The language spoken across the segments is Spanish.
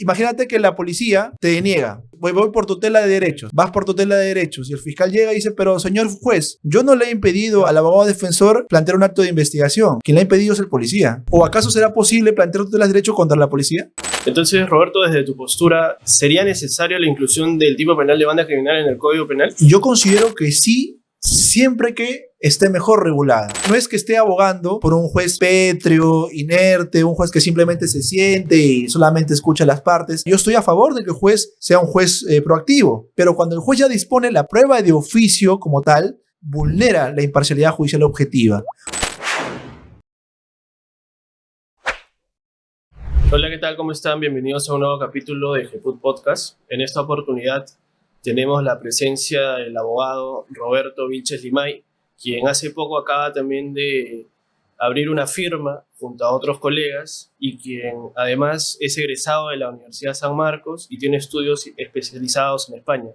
imagínate que la policía te deniega. Voy por tutela de derechos. Vas por tutela de derechos. Y el fiscal llega y dice, pero señor juez, yo no le he impedido al abogado defensor plantear un acto de investigación. Quien le ha impedido es el policía. ¿O acaso será posible plantear tutelas de derechos contra la policía? Entonces, Roberto, desde tu postura, ¿sería necesaria la inclusión del tipo penal de banda criminal en el Código Penal? Yo considero que sí, siempre que esté mejor regulada. No es que esté abogando por un juez pétreo, inerte, un juez que simplemente se siente y solamente escucha las partes. Yo estoy a favor de que el juez sea un juez proactivo, pero cuando el juez ya dispone la prueba de oficio como tal, vulnera la imparcialidad judicial objetiva. Hola, ¿qué tal? ¿Cómo están? Bienvenidos a un nuevo capítulo de GEPUT Podcast. En esta oportunidad tenemos la presencia del abogado Roberto Vilches Limay, quien hace poco acaba también de abrir una firma junto a otros colegas y quien además es egresado de la Universidad San Marcos y tiene estudios especializados en España,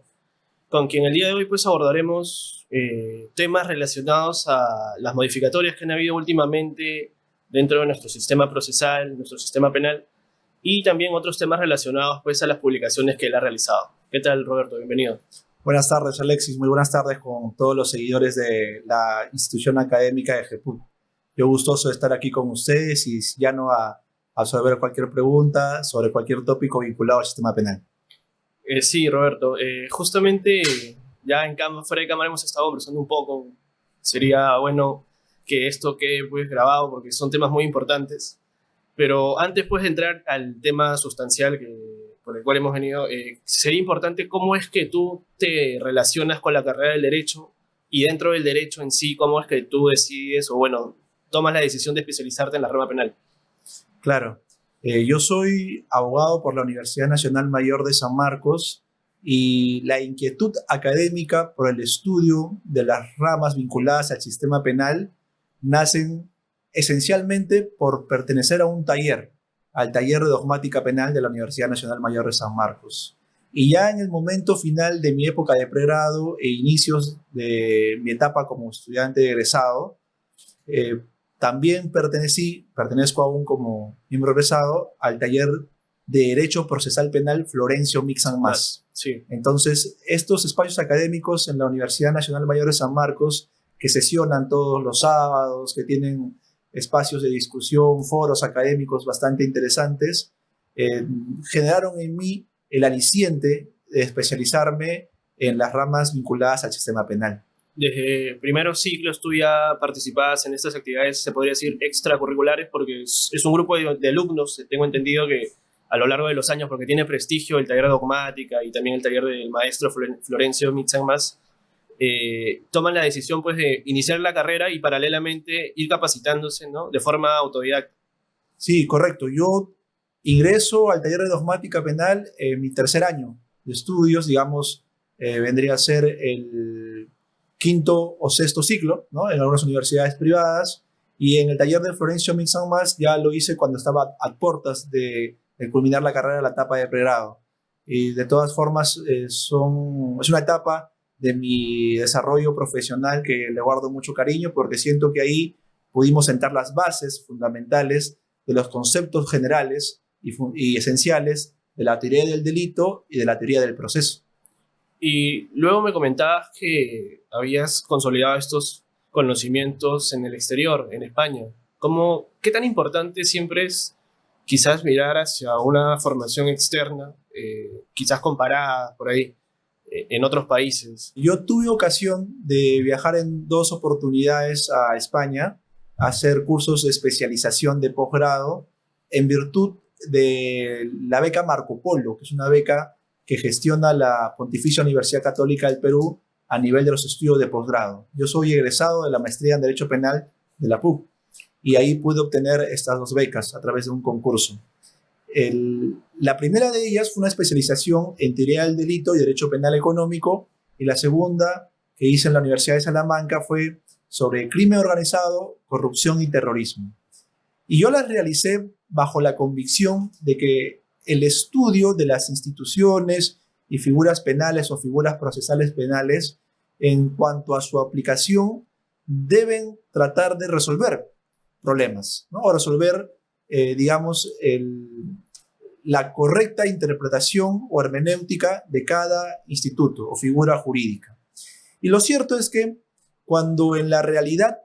con quien el día de hoy pues abordaremos temas relacionados a las modificatorias que han habido últimamente dentro de nuestro sistema procesal, nuestro sistema penal, y también otros temas relacionados pues a las publicaciones que él ha realizado. ¿Qué tal, Roberto? Bienvenido. Buenas tardes, Alexis. Muy buenas tardes con todos los seguidores de la institución académica de GEPUT. Yo gustoso de estar aquí con ustedes y ya no a resolver cualquier pregunta sobre cualquier tópico vinculado al sistema penal. Sí, Roberto. Justamente ya fuera de cámara hemos estado conversando un poco. Sería bueno que esto quede pues grabado porque son temas muy importantes. Pero antes pues de entrar al tema sustancial por el cual hemos venido, sería importante cómo es que tú te relacionas con la carrera del derecho y dentro del derecho en sí, cómo es que tú decides o bueno, tomas la decisión de especializarte en la rama penal. Claro, yo soy abogado por la Universidad Nacional Mayor de San Marcos y la inquietud académica por el estudio de las ramas vinculadas al sistema penal nacen esencialmente por pertenecer a un taller, al taller de dogmática penal de la Universidad Nacional Mayor de San Marcos. Y ya en el momento final de mi época de pregrado e inicios de mi etapa como estudiante egresado, también pertenezco aún como miembro egresado al taller de Derecho Procesal Penal Florencio Mixan Mas. Sí. Entonces, estos espacios académicos en la Universidad Nacional Mayor de San Marcos, que sesionan todos los sábados, que tienen espacios de discusión, foros académicos bastante interesantes, generaron en mí el aliciente de especializarme en las ramas vinculadas al sistema penal. Desde primeros ciclos tú ya participabas en estas actividades, se podría decir extracurriculares, porque es un grupo de alumnos, tengo entendido que a lo largo de los años, porque tiene prestigio el taller de dogmática y también el taller del maestro Florencio Mixan Mas, toman la decisión pues, de iniciar la carrera y paralelamente ir capacitándose, ¿no? De forma autodidacta. Sí, correcto. Yo ingreso al taller de dogmática penal en mi tercer año de estudios, digamos, vendría a ser el quinto o sexto ciclo, ¿no? En algunas universidades privadas, y en el taller de Florencio Mixan Mas ya lo hice cuando estaba a puertas de culminar la carrera, la etapa de pregrado. Y de todas formas es una etapa de mi desarrollo profesional que le guardo mucho cariño porque siento que ahí pudimos sentar las bases fundamentales de los conceptos generales y esenciales de la teoría del delito y de la teoría del proceso. Y luego me comentabas que habías consolidado estos conocimientos en el exterior, en España. ¿Qué tan importante siempre es quizás mirar hacia una formación externa, quizás comparada por ahí, en otros países? Yo tuve ocasión de viajar en 2 oportunidades a España a hacer cursos de especialización de posgrado en virtud de la beca Marco Polo, que es una beca que gestiona la Pontificia Universidad Católica del Perú a nivel de los estudios de posgrado. Yo soy egresado de la maestría en Derecho Penal de la PUC y ahí pude obtener estas 2 becas a través de un concurso. La primera de ellas fue una especialización en teoría del delito y derecho penal económico, y la segunda que hice en la Universidad de Salamanca fue sobre crimen organizado, corrupción y terrorismo. Y yo las realicé bajo la convicción de que el estudio de las instituciones y figuras penales o figuras procesales penales en cuanto a su aplicación deben tratar de resolver problemas, ¿no? O resolver, digamos, la correcta interpretación o hermenéutica de cada instituto o figura jurídica. Y lo cierto es que cuando en la realidad,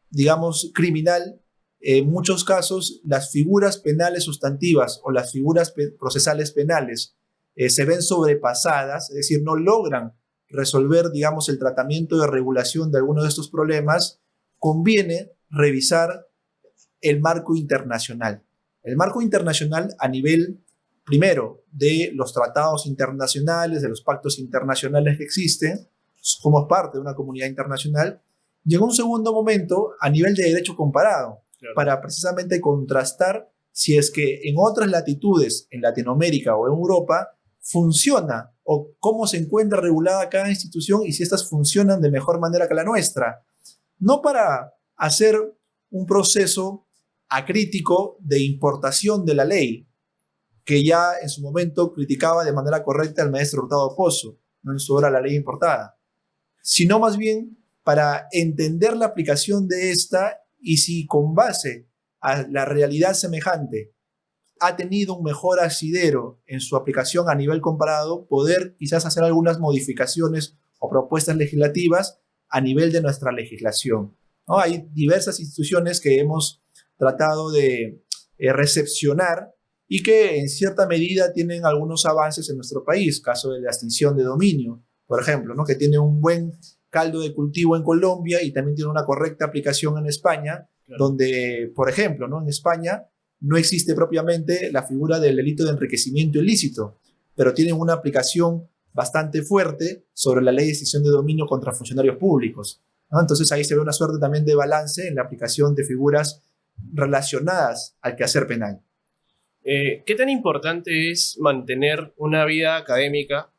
digamos, criminal, en muchos casos las figuras penales sustantivas o las figuras procesales penales se ven sobrepasadas, es decir, no logran resolver, digamos, el tratamiento de regulación de algunos de estos problemas, conviene revisar el marco internacional. El marco internacional a nivel, primero, de los tratados internacionales, de los pactos internacionales que existen, somos parte de una comunidad internacional, y en un segundo momento, a nivel de derecho comparado, claro, para precisamente contrastar si es que en otras latitudes, en Latinoamérica o en Europa, funciona o cómo se encuentra regulada cada institución y si estas funcionan de mejor manera que la nuestra. No para hacer un proceso acrítico de importación de la ley, que ya en su momento criticaba de manera correcta el maestro Hurtado Pozo, no en su obra La Ley Importada, sino más bien para entender la aplicación de esta y si con base a la realidad semejante ha tenido un mejor asidero en su aplicación a nivel comparado, poder quizás hacer algunas modificaciones o propuestas legislativas a nivel de nuestra legislación, ¿no? Hay diversas instituciones que hemos tratado de recepcionar y que en cierta medida tienen algunos avances en nuestro país, caso de la extinción de dominio, por ejemplo, ¿no? Que tiene un buen caldo de cultivo en Colombia y también tiene una correcta aplicación en España, claro, donde, por ejemplo, ¿no? En España no existe propiamente la figura del delito de enriquecimiento ilícito, pero tienen una aplicación bastante fuerte sobre la ley de extinción de dominio contra funcionarios públicos, ¿no? Entonces ahí se ve una suerte también de balance en la aplicación de figuras relacionadas al quehacer penal. ¿Qué tan importante es mantener una vida académica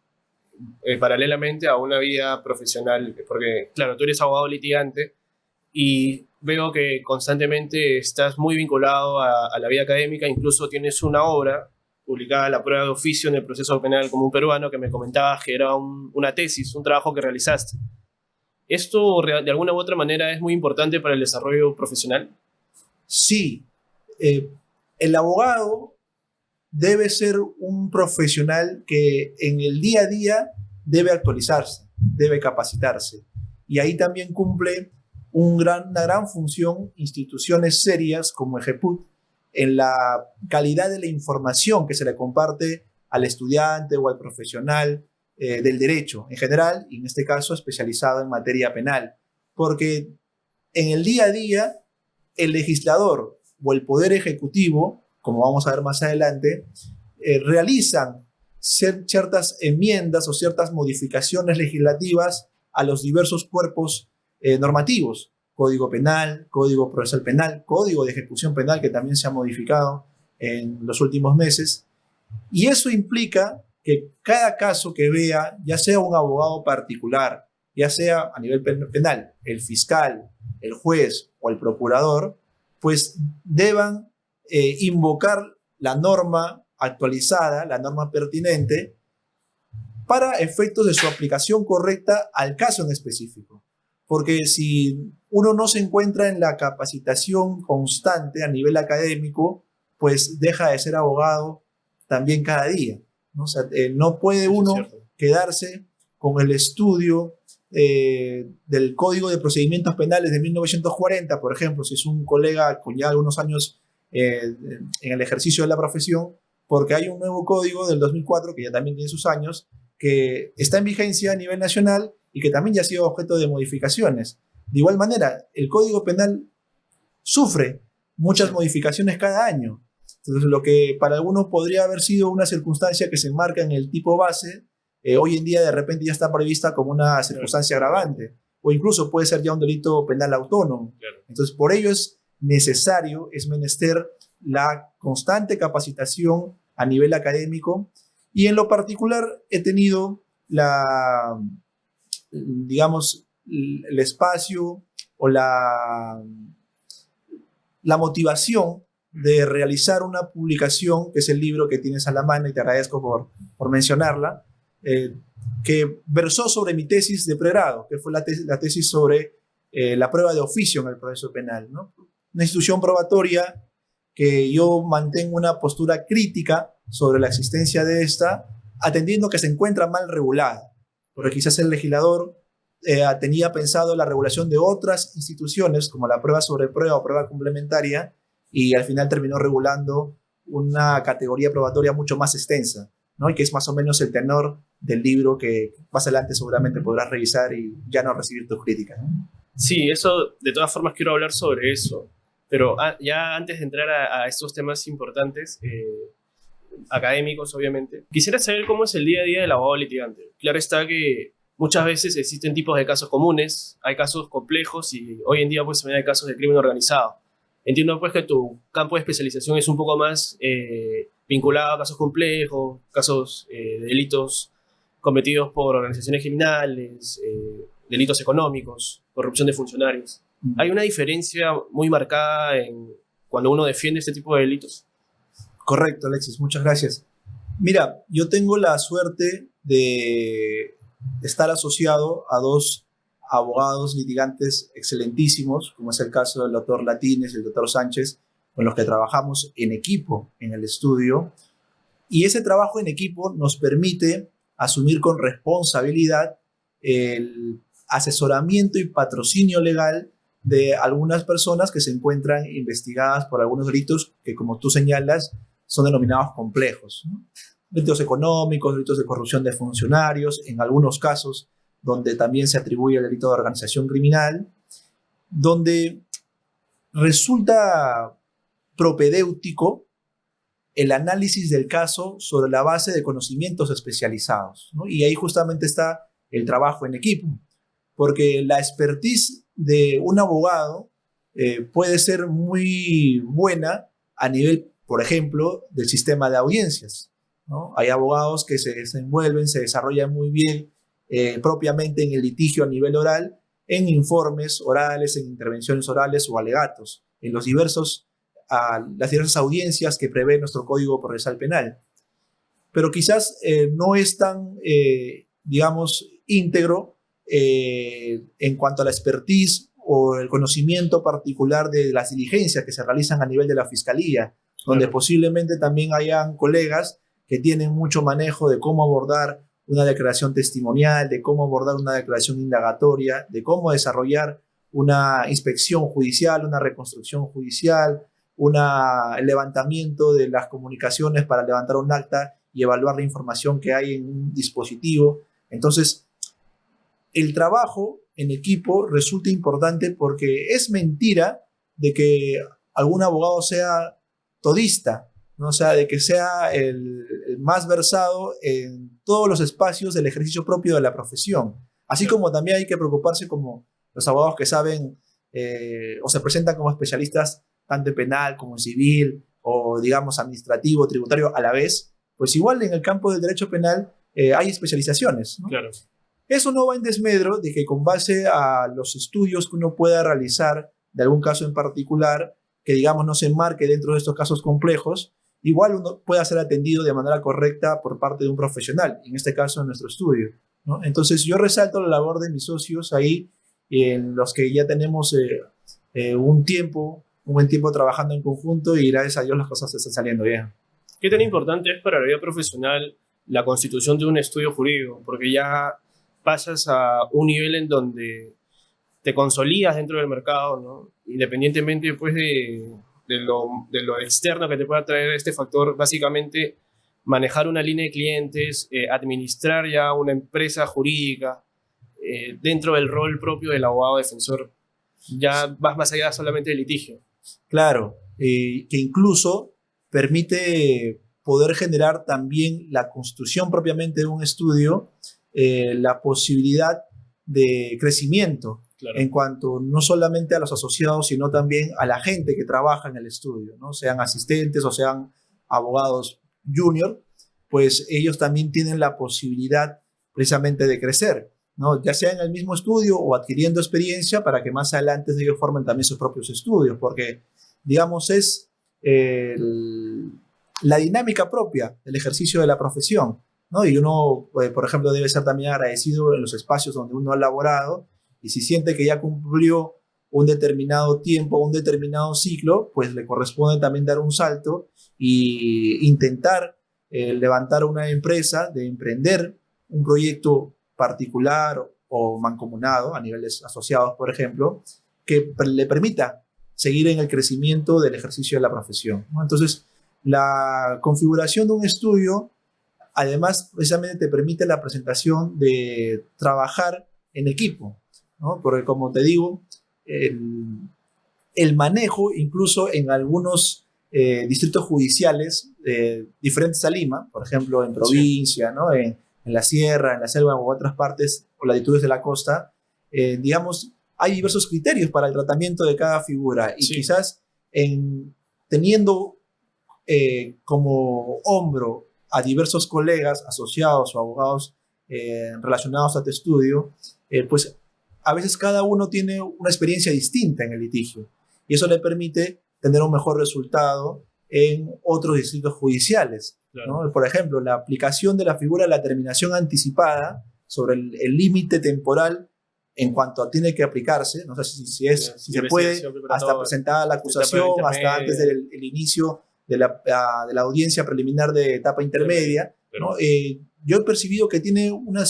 paralelamente a una vida profesional? Porque, claro, tú eres abogado litigante y veo que constantemente estás muy vinculado a la vida académica, incluso tienes una obra publicada, La prueba de oficio en el proceso penal común peruano, que me comentabas que era una tesis, un trabajo que realizaste. ¿Esto de alguna u otra manera es muy importante para el desarrollo profesional? Sí, el abogado debe ser un profesional que en el día a día debe actualizarse, debe capacitarse. Y ahí también cumple una gran función instituciones serias como EGEPUT en la calidad de la información que se le comparte al estudiante o al profesional del derecho en general, y en este caso especializado en materia penal. Porque en el día a día, el legislador o el poder ejecutivo, como vamos a ver más adelante, realizan ciertas enmiendas o ciertas modificaciones legislativas a los diversos cuerpos normativos, Código Penal, Código Procesal Penal, Código de Ejecución Penal, que también se ha modificado en los últimos meses. Y eso implica que cada caso que vea, ya sea un abogado particular, ya sea a nivel penal, el fiscal, el juez o el procurador, pues deban invocar la norma actualizada, la norma pertinente, para efectos de su aplicación correcta al caso en específico. Porque si uno no se encuentra en la capacitación constante a nivel académico, pues deja de ser abogado también cada día, ¿no? O sea, no puede uno quedarse con el estudio del Código de Procedimientos Penales de 1940, por ejemplo, si es un colega con ya algunos años en el ejercicio de la profesión, porque hay un nuevo código del 2004, que ya también tiene sus años, que está en vigencia a nivel nacional y que también ya ha sido objeto de modificaciones. De igual manera, el Código Penal sufre muchas modificaciones cada año. Entonces, lo que para algunos podría haber sido una circunstancia que se enmarca en el tipo base, hoy en día de repente ya está prevista como una circunstancia agravante, o incluso puede ser ya un delito penal autónomo. Entonces, por ello es necesario, es menester la constante capacitación a nivel académico, y en lo particular he tenido digamos, el espacio o la motivación de realizar una publicación, que es el libro que tienes a la mano, y te agradezco por mencionarla, que versó sobre mi tesis de pregrado, que fue la tesis sobre la prueba de oficio en el proceso penal, ¿no? Una institución probatoria que yo mantengo una postura crítica sobre la existencia de esta, atendiendo que se encuentra mal regulada, porque quizás el legislador tenía pensado la regulación de otras instituciones, como la prueba sobre prueba o prueba complementaria, y al final terminó regulando una categoría probatoria mucho más extensa, ¿no? Y que es más o menos el tenor del libro que más adelante seguramente podrás revisar y ya no recibir tus críticas, ¿no? Sí, eso, de todas formas quiero hablar sobre eso, pero ya antes de entrar a estos temas importantes, académicos obviamente, quisiera saber cómo es el día a día del abogado litigante. Claro está que muchas veces existen tipos de casos comunes, hay casos complejos y hoy en día pues también hay casos de crimen organizado. Entiendo pues que tu campo de especialización es un poco más vinculado a casos complejos, casos de delitos cometidos por organizaciones criminales, delitos económicos, corrupción de funcionarios. ¿Hay una diferencia muy marcada en cuando uno defiende este tipo de delitos? Correcto, Alexis, muchas gracias. Mira, yo tengo la suerte de estar asociado a dos abogados litigantes excelentísimos, como es el caso del doctor Latines y el doctor Sánchez, con los que trabajamos en equipo en el estudio. Y ese trabajo en equipo nos permite asumir con responsabilidad el asesoramiento y patrocinio legal de algunas personas que se encuentran investigadas por algunos delitos que, como tú señalas, son denominados complejos, ¿no? Delitos económicos, delitos de corrupción de funcionarios, en algunos casos donde también se atribuye el delito de organización criminal, donde resulta propedéutico el análisis del caso sobre la base de conocimientos especializados, ¿no? Y ahí justamente está el trabajo en equipo, porque la expertise de un abogado puede ser muy buena a nivel, por ejemplo, del sistema de audiencias, ¿no? Hay abogados que se desenvuelven, se desarrollan muy bien propiamente en el litigio a nivel oral, en informes orales, en intervenciones orales o alegatos, en las diversas audiencias que prevé nuestro Código Procesal Penal. Pero quizás no es tan, digamos, íntegro en cuanto a la expertise o el conocimiento particular de las diligencias que se realizan a nivel de la Fiscalía, donde posiblemente también hayan colegas que tienen mucho manejo de cómo abordar una declaración testimonial, de cómo abordar una declaración indagatoria, de cómo desarrollar una inspección judicial, una reconstrucción judicial, el levantamiento de las comunicaciones para levantar un acta y evaluar la información que hay en un dispositivo. Entonces, el trabajo en equipo resulta importante porque es mentira de que algún abogado sea todista, ¿no? O sea, de que sea el más versado en todos los espacios del ejercicio propio de la profesión. Así como también hay que preocuparse como los abogados que saben o se presentan como especialistas tanto en penal como en civil o, digamos, administrativo, tributario a la vez, pues igual en el campo del derecho penal hay especializaciones, ¿no? Claro. Eso no va en desmedro de que con base a los estudios que uno pueda realizar de algún caso en particular, que digamos no se enmarque dentro de estos casos complejos, igual uno pueda ser atendido de manera correcta por parte de un profesional, en este caso en nuestro estudio, ¿no? Entonces yo resalto la labor de mis socios ahí, en los que ya tenemos un buen tiempo trabajando en conjunto y gracias a Dios las cosas están saliendo bien. ¿Qué tan importante es para la vida profesional la constitución de un estudio jurídico? Porque ya pasas a un nivel en donde te consolidas dentro del mercado, ¿no? Independientemente pues, de lo externo que te pueda traer este factor, básicamente manejar una línea de clientes, administrar ya una empresa jurídica, dentro del rol propio del abogado defensor, ya vas más allá solamente del litigio. Claro, que incluso permite poder generar también la construcción propiamente de un estudio, la posibilidad de crecimiento, claro, en cuanto no solamente a los asociados, sino también a la gente que trabaja en el estudio, ¿no? Sean asistentes o sean abogados junior, pues ellos también tienen la posibilidad precisamente de crecer, ¿no? Ya sea en el mismo estudio o adquiriendo experiencia para que más adelante ellos formen también sus propios estudios, porque, digamos, es la dinámica propia del ejercicio de la profesión, ¿no? Y uno, por ejemplo, debe ser también agradecido en los espacios donde uno ha laborado y si siente que ya cumplió un determinado tiempo, un determinado ciclo, pues le corresponde también dar un salto y intentar levantar una empresa, de emprender un proyecto particular o mancomunado a niveles asociados, por ejemplo, que le permita seguir en el crecimiento del ejercicio de la profesión, ¿no? Entonces, la configuración de un estudio, además, precisamente te permite la presentación de trabajar en equipo, ¿no? Porque, como te digo, el manejo, incluso en algunos distritos judiciales diferentes a Lima, por ejemplo, en provincia, ¿no? En la sierra, en la selva u otras partes o latitudes de la costa, digamos, hay diversos criterios para el tratamiento de cada figura y quizás teniendo como hombro a diversos colegas, asociados o abogados relacionados a tu estudio, pues a veces cada uno tiene una experiencia distinta en el litigio y eso le permite tener un mejor resultado en otros distritos judiciales, ¿no? Por ejemplo, la aplicación de la figura de la terminación anticipada sobre el límite temporal en cuanto a tiene que aplicarse, no sé si se puede, hasta presentada la acusación, hasta antes del inicio de la audiencia preliminar de etapa intermedia, ¿no? Yo he percibido que tiene una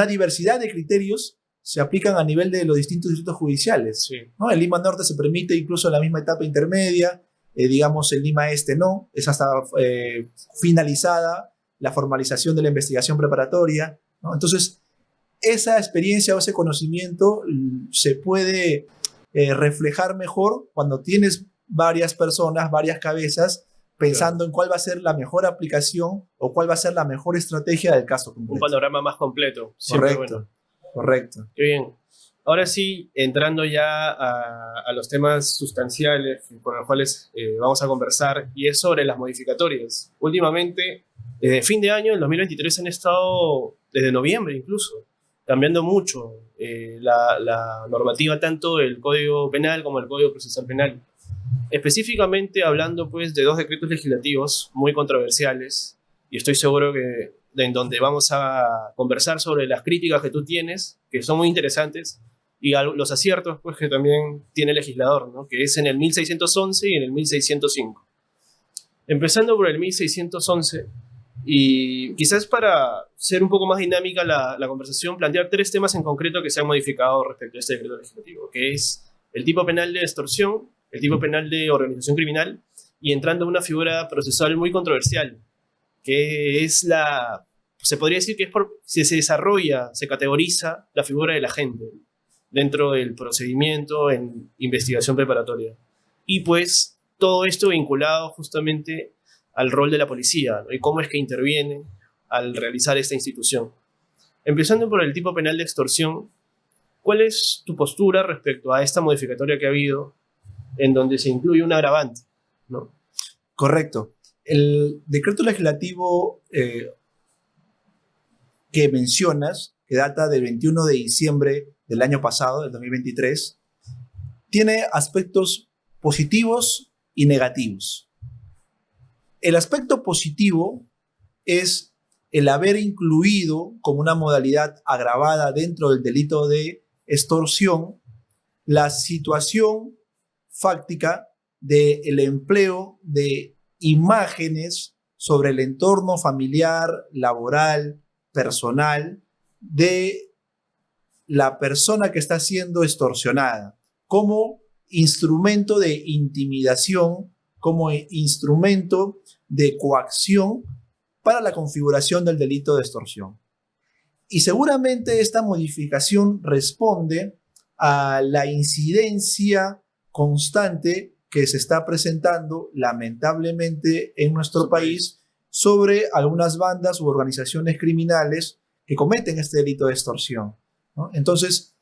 diversidad de criterios se aplican a nivel de los distintos distritos judiciales, ¿no? En Lima Norte se permite incluso en la misma etapa intermedia, digamos en Lima Este no, es hasta finalizada la formalización de la investigación preparatoria, ¿no? Entonces, esa experiencia o ese conocimiento se puede reflejar mejor cuando tienes varias personas, varias cabezas, pensando en cuál va a ser la mejor aplicación o cuál va a ser la mejor estrategia del caso completo. Un panorama más completo. Correcto, correcto. Qué bien. Ahora sí, entrando ya a los temas sustanciales por los cuales vamos a conversar, y es sobre las modificatorias. Últimamente, desde fin de año, el 2023, han estado, desde noviembre incluso, cambiando mucho la normativa, tanto del Código Penal como el Código Procesal Penal. Específicamente hablando pues de dos decretos legislativos muy controversiales, y estoy seguro que en donde vamos a conversar sobre las críticas que tú tienes, que son muy interesantes, y los aciertos pues que también tiene el legislador, ¿no? Que es en el 1611 y en el 1605. Empezando por el 1611, y quizás para ser un poco más dinámica la conversación, plantear tres temas en concreto que se han modificado respecto a este decreto legislativo, que es el tipo penal de extorsión, el tipo penal de organización criminal, y entrando a una figura procesal muy controversial, que es se podría decir que se desarrolla, se categoriza la figura del agente dentro del procedimiento en investigación preparatoria. Y pues todo esto vinculado justamente al rol de la policía, ¿no? Y cómo es que interviene al realizar esta institución. Empezando por el tipo penal de extorsión, ¿cuál es tu postura respecto a esta modificatoria que ha habido en donde se incluye un agravante, ¿no? Correcto. El decreto legislativo que mencionas, que data del 21 de diciembre del año pasado, del 2023, tiene aspectos positivos y negativos. El aspecto positivo es el haber incluido como una modalidad agravada dentro del delito de extorsión la situación fáctica del empleo de imágenes sobre el entorno familiar, laboral, personal de la persona que está siendo extorsionada, como instrumento de intimidación, como instrumento de coacción para la configuración del delito de extorsión. Y seguramente esta modificación responde a la incidencia constante que se está presentando lamentablemente en nuestro país sobre algunas bandas u organizaciones criminales que cometen este delito de extorsión, ¿no? Entonces,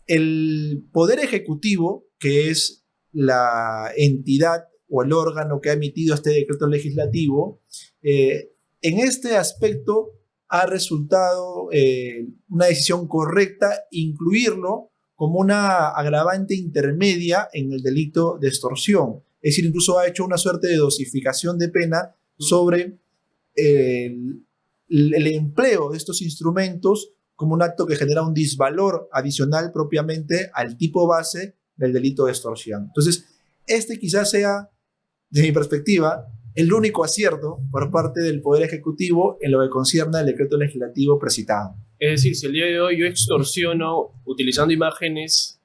el Poder Ejecutivo, que es la entidad o el órgano que ha emitido este decreto legislativo, en este aspecto ha resultado una decisión correcta incluirlo como una agravante intermedia en el delito de extorsión. Es decir, incluso ha hecho una suerte de dosificación de pena sobre el empleo de estos instrumentos como un acto que genera un disvalor adicional propiamente al tipo base del delito de extorsión. Entonces, este quizás sea, desde mi perspectiva, el único acierto por parte del Poder Ejecutivo en lo que concierne al decreto legislativo precitado. Es decir, si el día de hoy yo extorsiono utilizando imágenes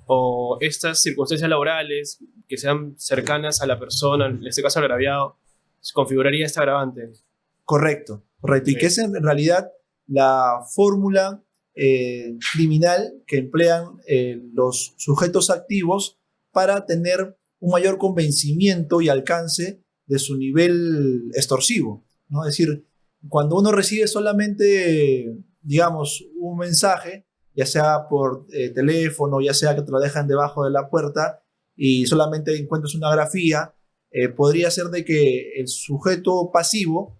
o estas circunstancias laborales que sean cercanas a la persona, en este caso al agraviado, se configuraría esta agravante. Correcto, correcto. Y que es en realidad la fórmula criminal que emplean los sujetos activos para tener un mayor convencimiento y alcance de su nivel extorsivo, ¿no? Es decir, cuando uno recibe solamente, digamos, un mensaje, ya sea por teléfono, ya sea que te lo dejan debajo de la puerta y solamente encuentras una grafía, podría ser de que el sujeto pasivo,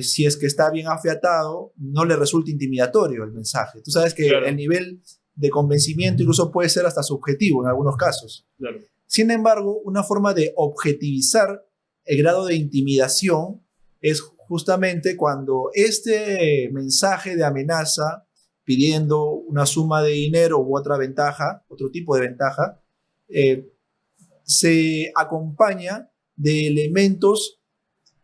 si es que está bien afiatado, no le resulte intimidatorio el mensaje. Tú sabes que claro, el nivel de convencimiento incluso puede ser hasta subjetivo en algunos casos. Claro. Sin embargo, una forma de objetivizar el grado de intimidación es justamente cuando este mensaje de amenaza pidiendo una suma de dinero u otra ventaja, otro tipo de ventaja, se acompaña de elementos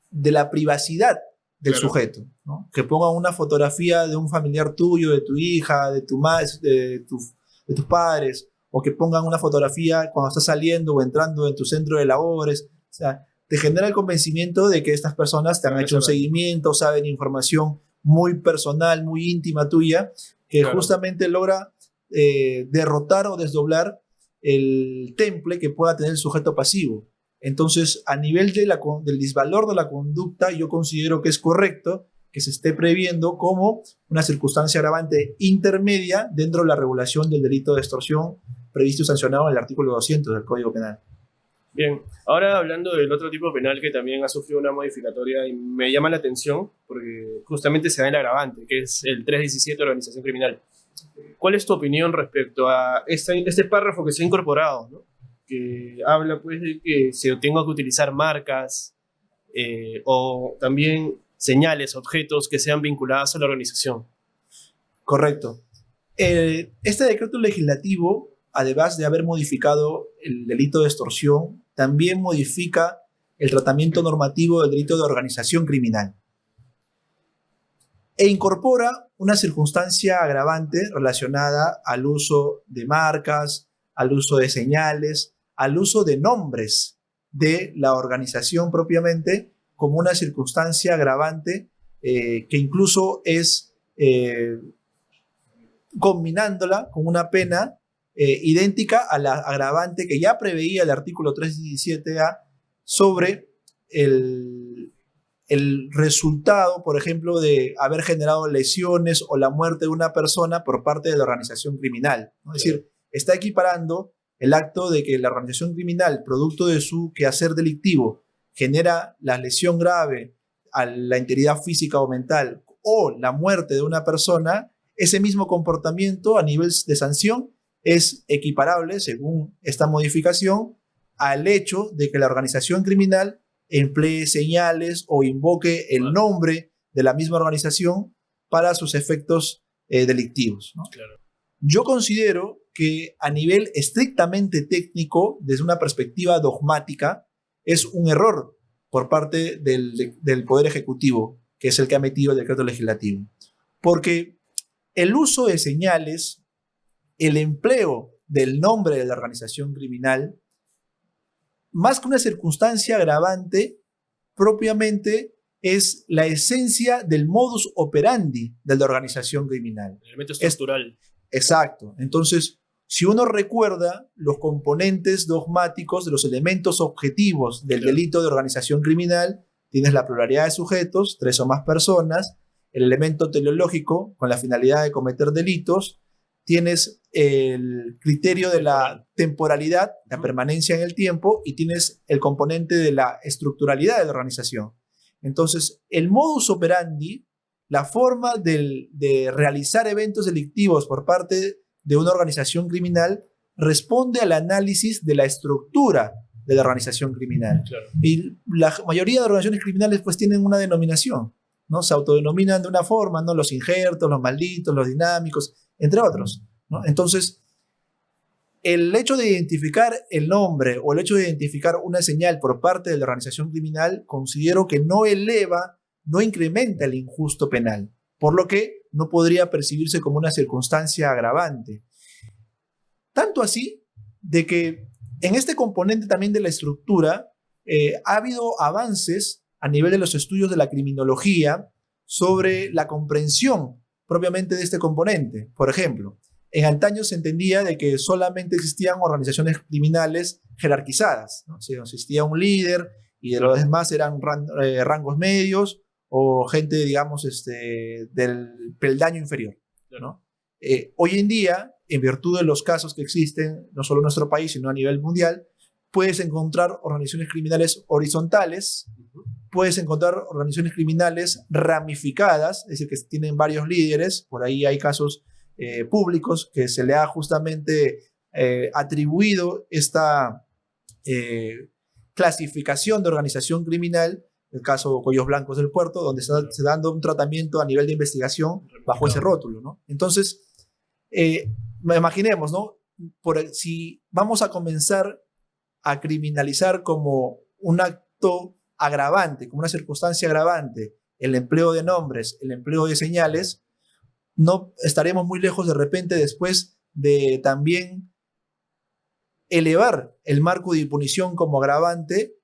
de la privacidad del claro, sujeto, ¿no? Que pongan una fotografía de un familiar tuyo, de tu hija, de tus padres, o que pongan una fotografía cuando estás saliendo o entrando en tu centro de labores. O sea, te genera el convencimiento de que estas personas te han hecho un seguimiento, saben información muy personal, muy íntima tuya, que claro, justamente logra derrotar o desdoblar el temple que pueda tener el sujeto pasivo. Entonces, a nivel del disvalor de la conducta, yo considero que es correcto que se esté previendo como una circunstancia agravante intermedia dentro de la regulación del delito de extorsión previsto y sancionado en el artículo 200 del Código Penal. Bien, ahora hablando del otro tipo penal que también ha sufrido una modificatoria y me llama la atención porque justamente se da el agravante, que es el 317 de organización criminal. ¿Cuál es tu opinión respecto a este párrafo que se ha incorporado, ¿no? Que habla pues de que se tenga que utilizar marcas o también señales, objetos que sean vinculados a la organización? Correcto. Este decreto legislativo, además de haber modificado el delito de extorsión, también modifica el tratamiento normativo del delito de organización criminal e incorpora una circunstancia agravante relacionada al uso de marcas, al uso de señales, al uso de nombres de la organización propiamente como una circunstancia agravante que incluso es combinándola con una pena idéntica a la agravante que ya preveía el artículo 317A sobre el resultado, por ejemplo, de haber generado lesiones o la muerte de una persona por parte de la organización criminal, ¿no? Es decir, está equiparando el acto de que la organización criminal, producto de su quehacer delictivo, genera la lesión grave a la integridad física o mental o la muerte de una persona. Ese mismo comportamiento a nivel de sanción es equiparable, según esta modificación, al hecho de que la organización criminal emplee señales o invoque el nombre de la misma organización para sus efectos delictivos, ¿no? Claro. Yo considero que a nivel estrictamente técnico, desde una perspectiva dogmática, es un error por parte del Poder Ejecutivo, que es el que ha metido el decreto legislativo. Porque el uso de señales, el empleo del nombre de la organización criminal, más que una circunstancia agravante, propiamente es la esencia del modus operandi de la organización criminal. El elemento estructural. Exacto. Entonces, si uno recuerda los componentes dogmáticos de los elementos objetivos del delito de organización criminal, tienes la pluralidad de sujetos, 3 o más personas, el elemento teleológico con la finalidad de cometer delitos, tienes el criterio de la temporalidad, la permanencia en el tiempo, y tienes el componente de la estructuralidad de la organización. Entonces, el modus operandi, la forma de realizar eventos delictivos por parte de una organización criminal, responde al análisis de la estructura de la organización criminal. Claro. Y la mayoría de organizaciones criminales pues tienen una denominación. ¿no? Se autodenominan de una forma, ¿no? Los injertos, los malditos, los dinámicos, entre otros, ¿no? Entonces, el hecho de identificar el nombre o el hecho de identificar una señal por parte de la organización criminal, considero que no eleva, no incrementa el injusto penal, por lo que no podría percibirse como una circunstancia agravante. Tanto así de que en este componente también de la estructura ha habido avances a nivel de los estudios de la criminología sobre la comprensión propiamente de este componente. Por ejemplo, en antaño se entendía de que solamente existían organizaciones criminales jerarquizadas, ¿no? O sea, existía un líder y de los demás eran rangos medios o gente, digamos, del peldaño inferior, ¿no? Hoy en día, en virtud de los casos que existen, no solo en nuestro país, sino a nivel mundial, puedes encontrar organizaciones criminales horizontales, puedes encontrar organizaciones criminales ramificadas, es decir, que tienen varios líderes. Por ahí hay casos públicos que se le ha justamente atribuido esta clasificación de organización criminal, el caso Cuellos Blancos del Puerto, donde se está dando un tratamiento a nivel de investigación bajo ese rótulo, ¿no? Entonces, imaginemos, ¿no? Si vamos a comenzar a criminalizar como un acto agravante, como una circunstancia agravante, el empleo de nombres, el empleo de señales, no estaremos muy lejos de repente después de también elevar el marco de impunición como agravante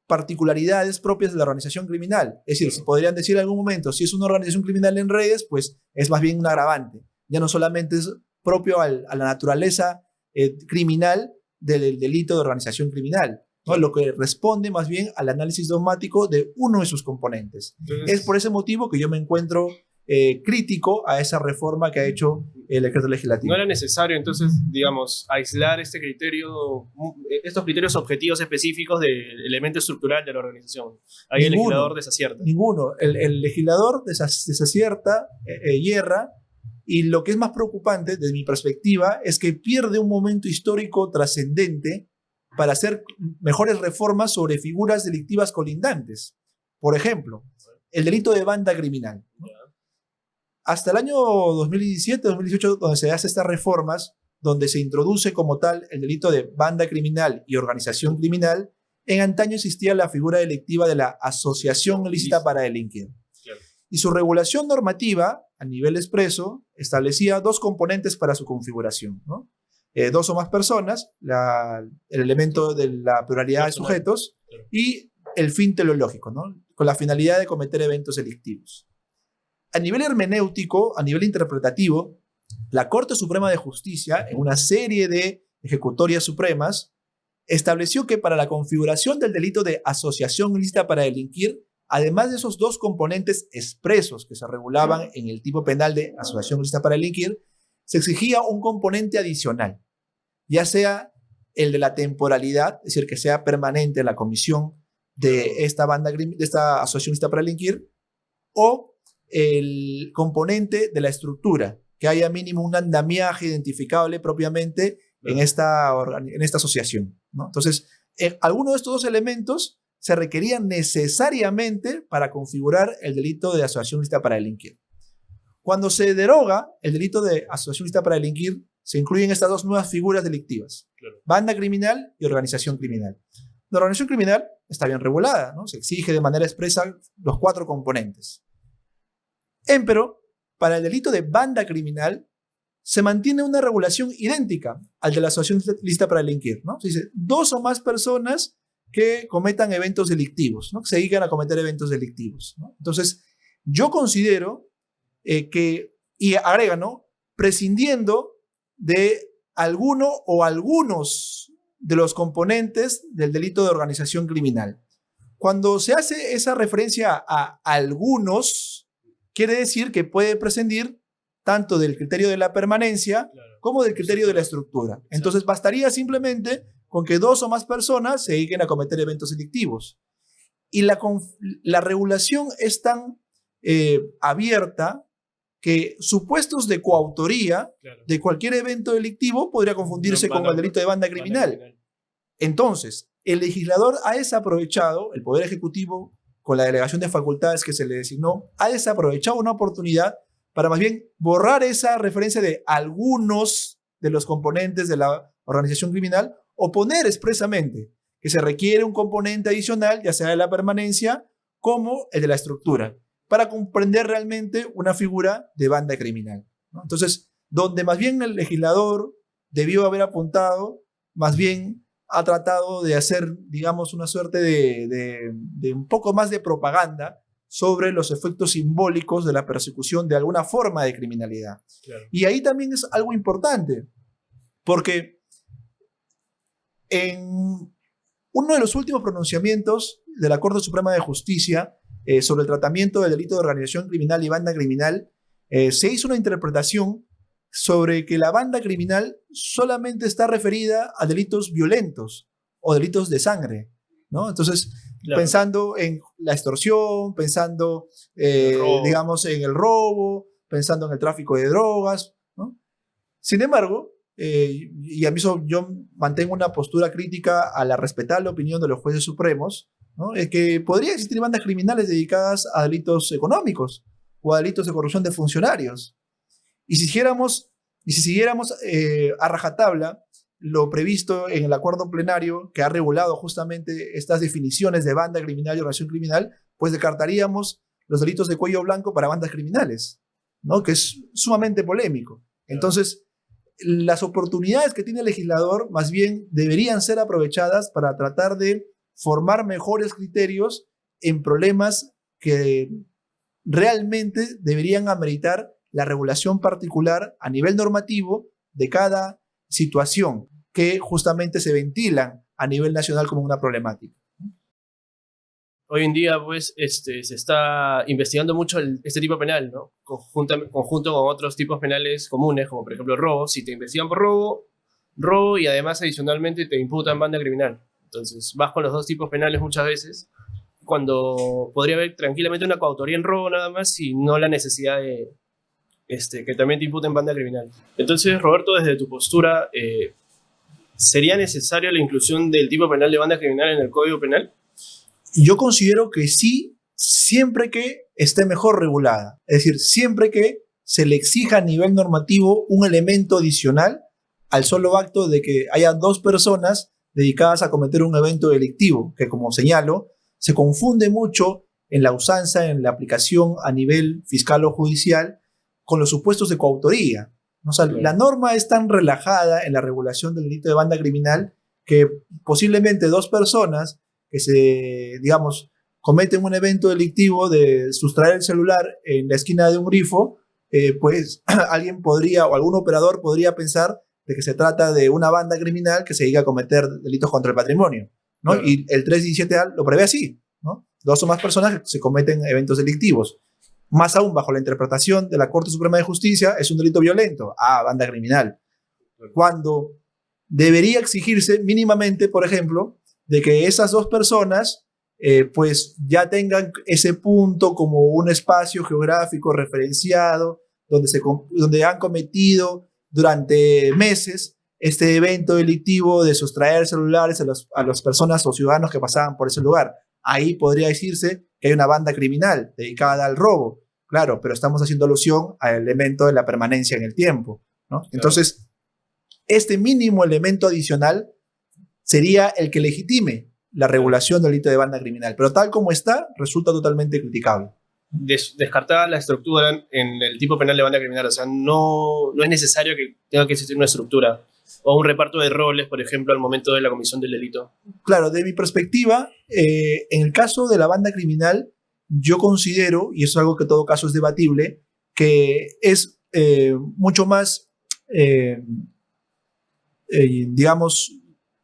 particularidades propias de la organización criminal. Es decir, si podrían decir en algún momento, si es una organización criminal en redes, pues es más bien un agravante. Ya no solamente es propio a la naturaleza criminal del delito de organización criminal, ¿no? Lo que responde más bien al análisis dogmático de uno de sus componentes. Es por ese motivo que yo me encuentro crítico a esa reforma que ha hecho el decreto legislativo. No era necesario, entonces, digamos, aislar este criterio, estos criterios objetivos específicos del elemento estructural de la organización. Ahí el legislador desacierta. Ninguno. El legislador desacierta, hierra, y lo que es más preocupante, desde mi perspectiva, es que pierde un momento histórico trascendente para hacer mejores reformas sobre figuras delictivas colindantes. Por ejemplo, el delito de banda criminal, ¿no? Hasta el año 2017-2018, donde se hacen estas reformas, donde se introduce como tal el delito de banda criminal y organización criminal, en antaño existía la figura delictiva de la asociación ilícita para delinquir. Claro. Y su regulación normativa, a nivel expreso, establecía dos componentes para su configuración, ¿no? Dos o más personas, el elemento de la pluralidad de sujetos, y el fin teleológico, ¿no? Con la finalidad de cometer eventos delictivos. A nivel hermenéutico, a nivel interpretativo, la Corte Suprema de Justicia, en una serie de ejecutorias supremas, estableció que para la configuración del delito de asociación ilícita para delinquir, además de esos dos componentes expresos que se regulaban en el tipo penal de asociación ilícita para delinquir, se exigía un componente adicional, ya sea el de la temporalidad, es decir, que sea permanente la comisión de esta asociación ilícita para delinquir, o el componente de la estructura, que haya mínimo un andamiaje identificable propiamente en esta asociación, ¿no? Entonces, alguno de estos dos elementos se requerían necesariamente para configurar el delito de asociación ilícita para delinquir. Cuando se deroga el delito de asociación ilícita para delinquir, se incluyen estas dos nuevas figuras delictivas, claro: banda criminal y organización criminal. La organización criminal está bien regulada, ¿no? Se exige de manera expresa los cuatro componentes. Empero, para el delito de banda criminal, se mantiene una regulación idéntica al de la asociación ilícita para delinquir, ¿no? Se dice, dos o más personas que cometan eventos delictivos, ¿no? Que se dedican a cometer eventos delictivos, ¿no? Entonces, yo considero y agrega, ¿no? Prescindiendo de alguno o algunos de los componentes del delito de organización criminal. Cuando se hace esa referencia a algunos, quiere decir que puede prescindir tanto del criterio de la permanencia, claro, como del criterio de la estructura. Entonces bastaría simplemente con que dos o más personas se dediquen a cometer eventos delictivos. Y la regulación es tan abierta que supuestos de coautoría, claro, de cualquier evento delictivo podría confundirse con el delito de banda criminal. Entonces, el legislador ha desaprovechado, el Poder Ejecutivo con la delegación de facultades que se le designó, ha desaprovechado una oportunidad para más bien borrar esa referencia de algunos de los componentes de la organización criminal o poner expresamente que se requiere un componente adicional, ya sea de la permanencia como el de la estructura, para comprender realmente una figura de banda criminal, ¿no? Entonces, donde más bien el legislador debió haber apuntado, más bien ha tratado de hacer, digamos, una suerte de un poco más de propaganda sobre los efectos simbólicos de la persecución de alguna forma de criminalidad. Claro. Y ahí también es algo importante, porque en uno de los últimos pronunciamientos de la Corte Suprema de Justicia sobre el tratamiento del delito de organización criminal y banda criminal, se hizo una interpretación sobre que la banda criminal solamente está referida a delitos violentos o delitos de sangre, ¿no? Entonces, claro, pensando en la extorsión, pensando, digamos, en el robo, pensando en el tráfico de drogas, ¿no? Sin embargo, y a mí yo mantengo una postura crítica a la respetable opinión de los jueces supremos, ¿no? Es que podría existir bandas criminales dedicadas a delitos económicos o a delitos de corrupción de funcionarios. Y si siguiéramos a rajatabla lo previsto en el acuerdo plenario que ha regulado justamente estas definiciones de banda criminal y organización criminal, pues descartaríamos los delitos de cuello blanco para bandas criminales, ¿no? Que es sumamente polémico. Entonces, las oportunidades que tiene el legislador más bien deberían ser aprovechadas para tratar de formar mejores criterios en problemas que realmente deberían ameritar la regulación particular a nivel normativo de cada situación que justamente se ventilan a nivel nacional como una problemática. Hoy en día, pues, se está investigando mucho este tipo penal, ¿no? Conjunto con otros tipos penales comunes, como por ejemplo robo. Si te investigan por robo y además adicionalmente te imputan banda criminal. Entonces vas con los dos tipos penales muchas veces, cuando podría haber tranquilamente una coautoría en robo nada más y no la necesidad de que también te imputen banda criminal. Entonces, Roberto, desde tu postura, ¿sería necesaria la inclusión del tipo penal de banda criminal en el Código Penal? Yo considero que sí, siempre que esté mejor regulada. Es decir, siempre que se le exija a nivel normativo un elemento adicional al solo acto de que haya dos personas dedicadas a cometer un evento delictivo, que como señalo, se confunde mucho en la usanza, en la aplicación a nivel fiscal o judicial con los supuestos de coautoría. O sea, la norma es tan relajada en la regulación del delito de banda criminal que posiblemente dos personas que digamos, cometen un evento delictivo de sustraer el celular en la esquina de un grifo, pues alguien podría, o algún operador podría pensar de que se trata de una banda criminal que se dedica a cometer delitos contra el patrimonio, ¿no? Claro. Y el 317A lo prevé así, ¿no? Dos o más personas que se cometen eventos delictivos. Más aún, bajo la interpretación de la Corte Suprema de Justicia, es un delito violento. Banda criminal. Cuando debería exigirse mínimamente, por ejemplo, de que esas dos personas pues ya tengan ese punto como un espacio geográfico referenciado donde han cometido durante meses este evento delictivo de sustraer celulares a las personas o ciudadanos que pasaban por ese lugar. Ahí podría decirse que hay una banda criminal dedicada al robo, claro, pero estamos haciendo alusión al elemento de la permanencia en el tiempo, ¿no? Claro. Entonces, este mínimo elemento adicional sería el que legitime la regulación del delito de banda criminal, pero tal como está, resulta totalmente criticable. Descartada la estructura en el tipo penal de banda criminal, o sea, no es necesario que tenga que existir una estructura o un reparto de roles, por ejemplo, al momento de la comisión del delito. Claro, de mi perspectiva, en el caso de la banda criminal, yo considero, y eso es algo que en todo caso es debatible, que es mucho más, digamos,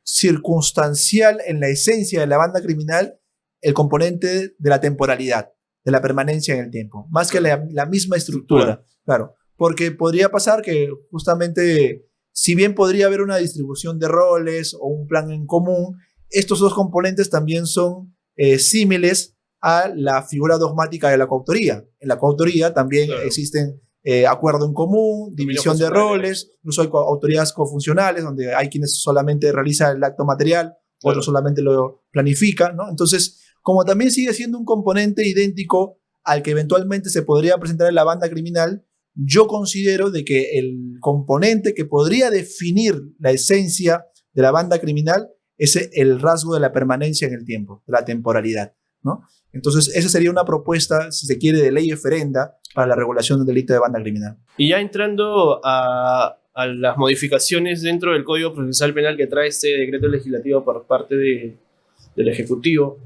circunstancial en la esencia de la banda criminal el componente de la temporalidad, de la permanencia en el tiempo, más que la misma estructura. Claro, porque podría pasar que justamente, si bien podría haber una distribución de roles o un plan en común, estos dos componentes también son símiles a la figura dogmática de la coautoría. En la coautoría también existen acuerdo en común, división de roles, incluso hay autoridades cofuncionales donde hay quienes solamente realizan el acto material, otros solamente lo planifican, ¿no? Entonces, como también sigue siendo un componente idéntico al que eventualmente se podría presentar en la banda criminal, yo considero de que el componente que podría definir la esencia de la banda criminal es el rasgo de la permanencia en el tiempo, de la temporalidad, ¿no? Entonces, esa sería una propuesta, si se quiere, de ley referenda para la regulación del delito de banda criminal. Y ya entrando a las modificaciones dentro del Código Procesal Penal que trae este decreto legislativo por parte del Ejecutivo,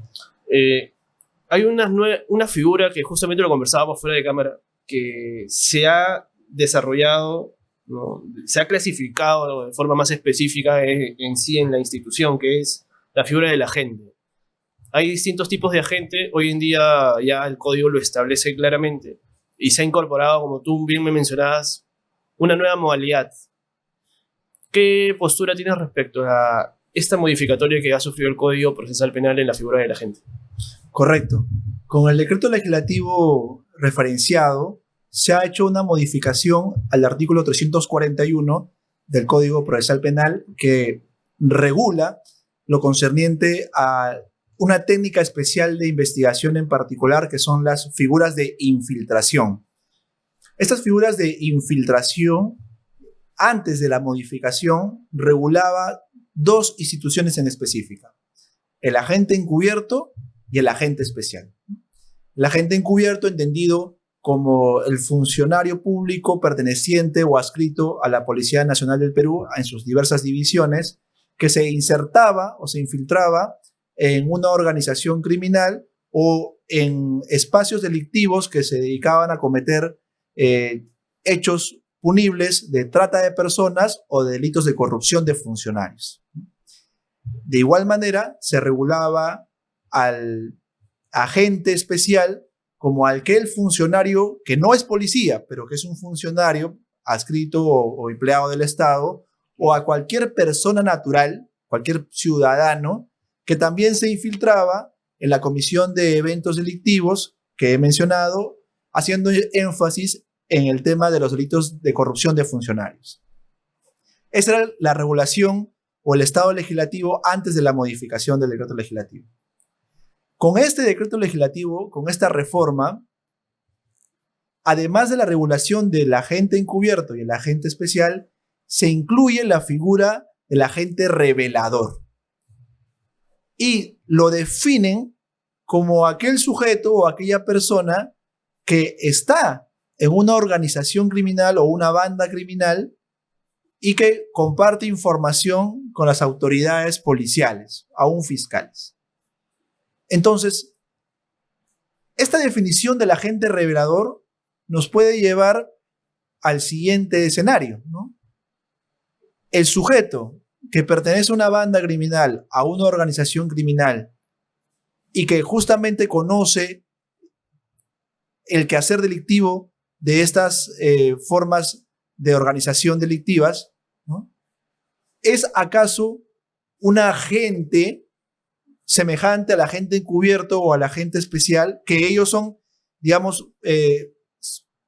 hay una figura que justamente lo conversábamos fuera de cámara, que se ha desarrollado, ¿no? Se ha clasificado de forma más específica en sí en la institución, que es la figura del agente. Hay distintos tipos de agente, hoy en día ya el código lo establece claramente y se ha incorporado, como tú bien me mencionabas, una nueva modalidad. ¿Qué postura tienes respecto a esta modificatoria que ha sufrido el Código Procesal Penal en la figura del agente? Correcto. Con el decreto legislativo referenciado, se ha hecho una modificación al artículo 341 del Código Procesal Penal que regula lo concerniente a una técnica especial de investigación en particular, que son las figuras de infiltración. Estas figuras de infiltración, antes de la modificación, regulaba dos instituciones en específica: el agente encubierto y el agente especial. El agente encubierto, entendido como el funcionario público perteneciente o adscrito a la Policía Nacional del Perú en sus diversas divisiones, que se insertaba o se infiltraba en una organización criminal o en espacios delictivos que se dedicaban a cometer hechos punibles de trata de personas o de delitos de corrupción de funcionarios. De igual manera, se regulaba al agente especial como aquel funcionario que no es policía, pero que es un funcionario adscrito o empleado del Estado, o a cualquier persona natural, cualquier ciudadano, que también se infiltraba en la comisión de eventos delictivos que he mencionado, haciendo énfasis en el tema de los delitos de corrupción de funcionarios. Esa era la regulación o el estado legislativo antes de la modificación del decreto legislativo. Con este decreto legislativo, con esta reforma, además de la regulación del agente encubierto y el agente especial, se incluye la figura del agente revelador. Y lo definen como aquel sujeto o aquella persona que está en una organización criminal o una banda criminal y que comparte información con las autoridades policiales, aún fiscales. Entonces, esta definición del agente revelador nos puede llevar al siguiente escenario, ¿no? El sujeto que pertenece a una banda criminal, a una organización criminal, y que justamente conoce el quehacer delictivo de estas formas de organización delictivas, ¿no? ¿Es acaso un agente semejante al agente encubierto o al agente especial, que ellos son, digamos,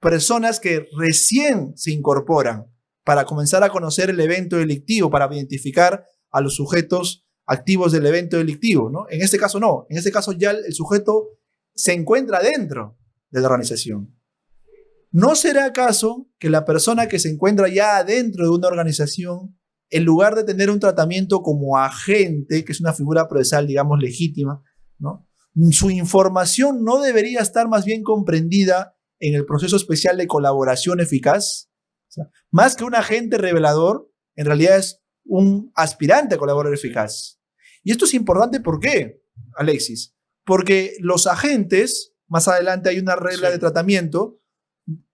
personas que recién se incorporan para comenzar a conocer el evento delictivo, para identificar a los sujetos activos del evento delictivo, ¿no? En este caso no, en este caso ya el sujeto se encuentra dentro de la organización. ¿No será acaso que la persona que se encuentra ya dentro de una organización, en lugar de tener un tratamiento como agente, que es una figura procesal, digamos, legítima, ¿no?, su información no debería estar más bien comprendida en el proceso especial de colaboración eficaz? O sea, más que un agente revelador, en realidad es un aspirante a colaborador eficaz. Y esto es importante, ¿por qué, Alexis? Porque los agentes, más adelante hay una regla de tratamiento,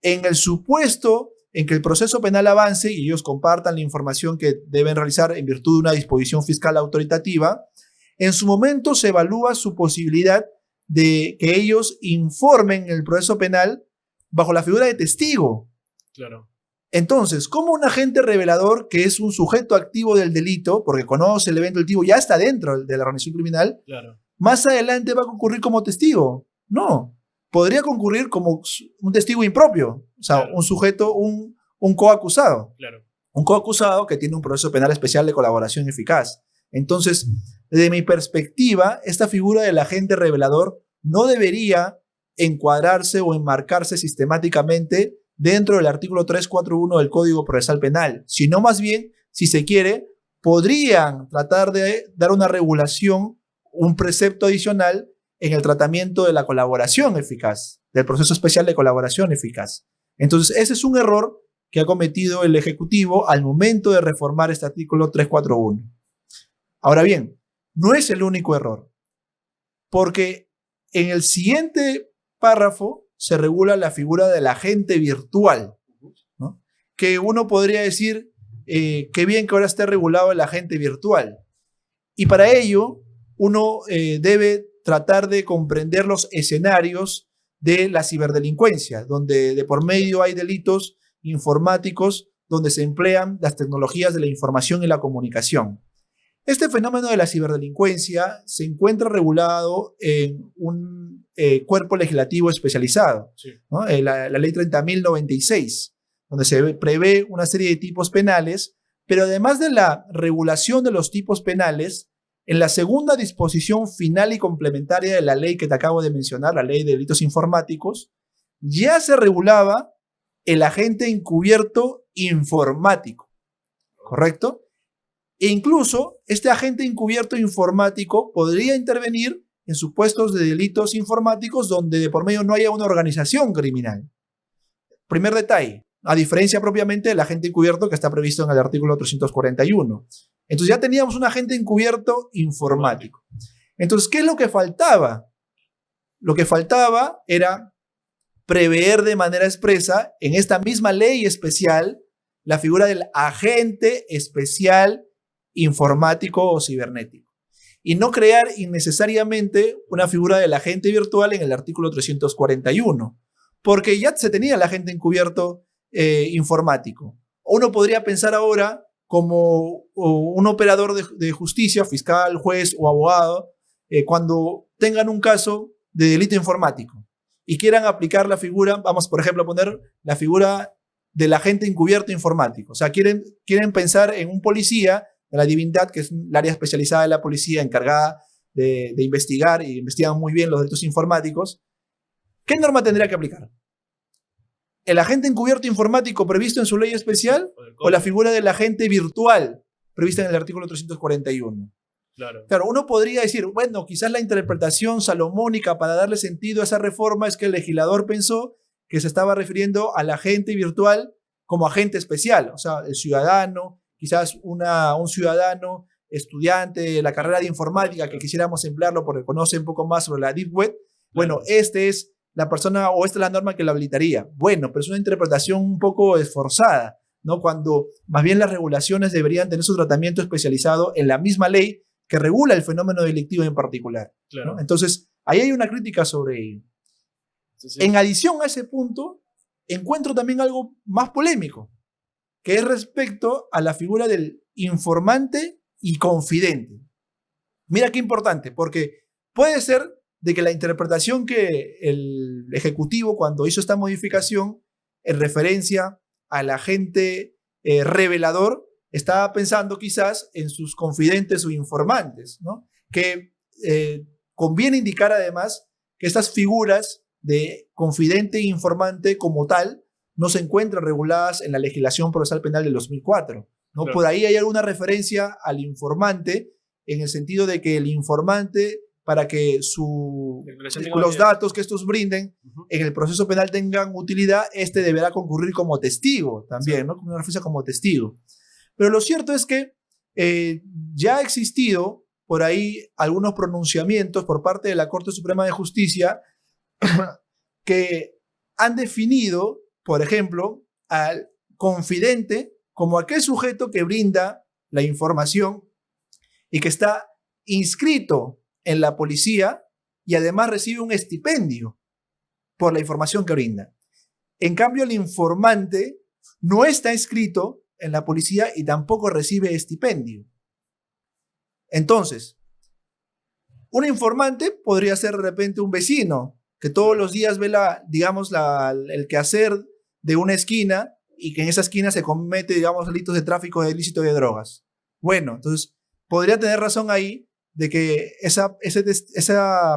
en el supuesto en que el proceso penal avance y ellos compartan la información que deben realizar en virtud de una disposición fiscal autoritativa, en su momento se evalúa su posibilidad de que ellos informen el proceso penal bajo la figura de testigo. Claro. Entonces, ¿cómo un agente revelador, que es un sujeto activo del delito, porque conoce el evento delictivo, ya está dentro de la organización criminal, Claro, más adelante va a concurrir como testigo? No. Podría concurrir como un testigo impropio, o sea, claro, un sujeto, un coacusado. Claro. Un coacusado que tiene un proceso penal especial de colaboración eficaz. Entonces, desde mi perspectiva, esta figura del agente revelador no debería encuadrarse o enmarcarse sistemáticamente dentro del artículo 341 del Código Procesal Penal, sino más bien, si se quiere, podrían tratar de dar una regulación, un precepto adicional en el tratamiento de la colaboración eficaz, del proceso especial de colaboración eficaz. Entonces, ese es un error que ha cometido el Ejecutivo al momento de reformar este artículo 341. Ahora bien, no es el único error, porque en el siguiente párrafo se regula la figura del agente virtual, ¿no? Que uno podría decir, qué bien que ahora esté regulado el agente virtual. Y para ello, uno debe tratar de comprender los escenarios de la ciberdelincuencia, donde de por medio hay delitos informáticos, donde se emplean las tecnologías de la información y la comunicación. Este fenómeno de la ciberdelincuencia se encuentra regulado en un cuerpo legislativo especializado, sí, ¿no? La ley 30.096, donde se prevé una serie de tipos penales, pero además de la regulación de los tipos penales, en la segunda disposición final y complementaria de la ley que te acabo de mencionar, la ley de delitos informáticos, ya se regulaba el agente encubierto informático, ¿correcto? E incluso este agente encubierto informático podría intervenir en supuestos de delitos informáticos donde de por medio no haya una organización criminal. Primer detalle, a diferencia propiamente del agente encubierto que está previsto en el artículo 341. Entonces ya teníamos un agente encubierto informático. Entonces, ¿qué es lo que faltaba? Lo que faltaba era prever de manera expresa en esta misma ley especial la figura del agente especial informático o cibernético y no crear innecesariamente una figura del agente virtual en el artículo 341, porque ya se tenía el agente encubierto informático. Uno podría pensar ahora como un operador de justicia, fiscal, juez o abogado, cuando tengan un caso de delito informático y quieran aplicar la figura, vamos por ejemplo a poner la figura del agente encubierto informático. O sea, quieren pensar en un policía de la Divindad, que es el área especializada de la policía encargada de investigar y investigan muy bien los delitos informáticos. ¿Qué norma tendría que aplicar? ¿El agente encubierto informático previsto en su ley especial o la figura del agente virtual prevista en el artículo 341? Claro, uno podría decir, bueno, quizás la interpretación salomónica para darle sentido a esa reforma es que el legislador pensó que se estaba refiriendo al agente virtual como agente especial, o sea, el ciudadano, quizás un ciudadano estudiante de la carrera de informática que quisiéramos emplearlo porque conoce un poco más sobre la Deep Web. Bueno, este es la persona o esta es la norma que lo habilitaría. Bueno, pero es una interpretación un poco esforzada, ¿no? Cuando más bien las regulaciones deberían tener su tratamiento especializado en la misma ley que regula el fenómeno delictivo en particular, claro, ¿no? Entonces, ahí hay una crítica sobre ello. Sí. En adición a ese punto, encuentro también algo más polémico, que es respecto a la figura del informante y confidente. Mira qué importante, porque puede ser de que la interpretación que el Ejecutivo cuando hizo esta modificación en referencia al agente revelador estaba pensando quizás en sus confidentes o informantes, ¿no? Que conviene indicar además que estas figuras de confidente e informante como tal no se encuentran reguladas en la legislación procesal penal del 2004, ¿no? Claro. Por ahí hay alguna referencia al informante en el sentido de que el informante, para que los datos que estos brinden en el proceso penal tengan utilidad, este deberá concurrir como testigo también, sí, ¿no? Como una referencia como testigo. Pero lo cierto es que ya ha existido por ahí algunos pronunciamientos por parte de la Corte Suprema de Justicia que han definido, por ejemplo, al confidente como aquel sujeto que brinda la información y que está inscrito en la policía y además recibe un estipendio por la información que brinda. En cambio, el informante no está inscrito en la policía y tampoco recibe estipendio. Entonces, un informante podría ser de repente un vecino que todos los días ve el quehacer de una esquina y que en esa esquina se comete, digamos, delitos de tráfico ilícito de drogas. Bueno, entonces podría tener razón ahí de que esa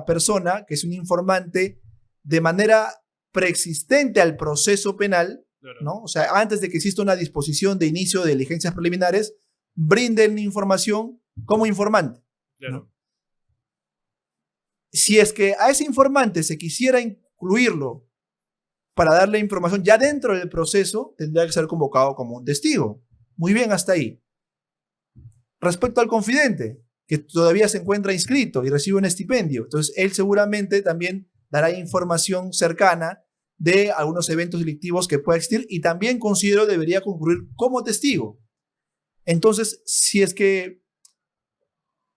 persona, que es un informante, de manera preexistente al proceso penal, Claro. ¿no? O sea, antes de que exista una disposición de inicio de diligencias preliminares, brinden información como informante. Claro. ¿No? Si es que a ese informante se quisiera incluirlo para darle información ya dentro del proceso, tendría que ser convocado como un testigo. Muy bien, hasta ahí. Respecto al confidente, que todavía se encuentra inscrito y recibe un estipendio, entonces él seguramente también dará información cercana de algunos eventos delictivos que pueda existir y también considero debería concurrir como testigo. Entonces, si es que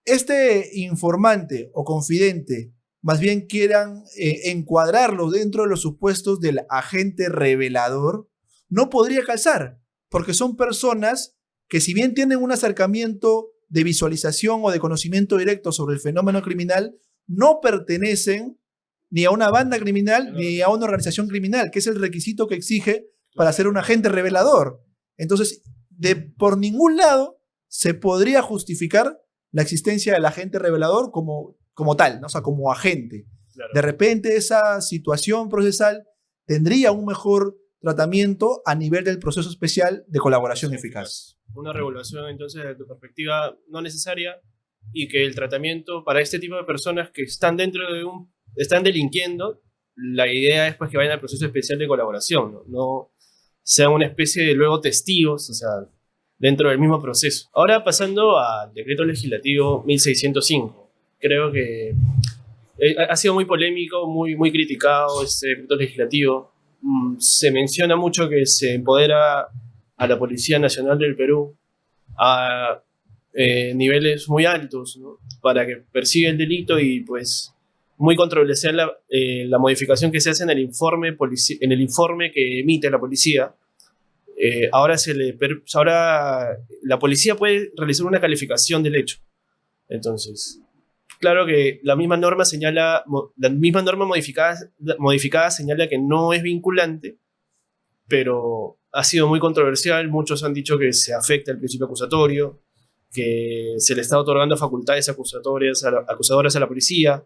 este informante o confidente más bien quieran encuadrarlo dentro de los supuestos del agente revelador, no podría calzar, porque son personas que, si bien tienen un acercamiento de visualización o de conocimiento directo sobre el fenómeno criminal, no pertenecen ni a una banda criminal ni a una organización criminal, que es el requisito que exige para ser un agente revelador. Entonces, por ningún lado se podría justificar la existencia del agente revelador como tal, ¿no? O sea, como agente. Claro. De repente esa situación procesal tendría un mejor tratamiento a nivel del proceso especial de colaboración eficaz. Una regulación, entonces, de tu perspectiva, no necesaria, y que el tratamiento para este tipo de personas que están están delinquiendo, la idea es pues que vayan al proceso especial de colaboración, no sean una especie de luego testigos, o sea, dentro del mismo proceso. Ahora pasando al decreto legislativo 1605, creo que ha sido muy polémico, muy criticado este decreto legislativo. Se menciona mucho que se empodera a la Policía Nacional del Perú a niveles muy altos, ¿no? Para que persiga el delito, y pues muy controversial la modificación que se hace en el informe que emite la policía. Ahora la policía puede realizar una calificación del hecho. Entonces, claro que la misma norma modificada señala que no es vinculante, pero ha sido muy controversial. Muchos han dicho que se afecta el principio acusatorio, que se le está otorgando facultades acusadoras a la policía.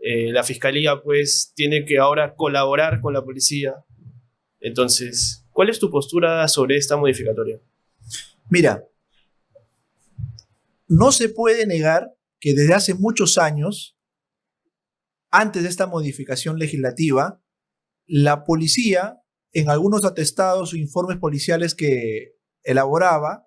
La fiscalía pues tiene que ahora colaborar con la policía. Entonces, ¿cuál es tu postura sobre esta modificatoria? Mira, no se puede negar que desde hace muchos años, antes de esta modificación legislativa, la policía, en algunos atestados o informes policiales que elaboraba,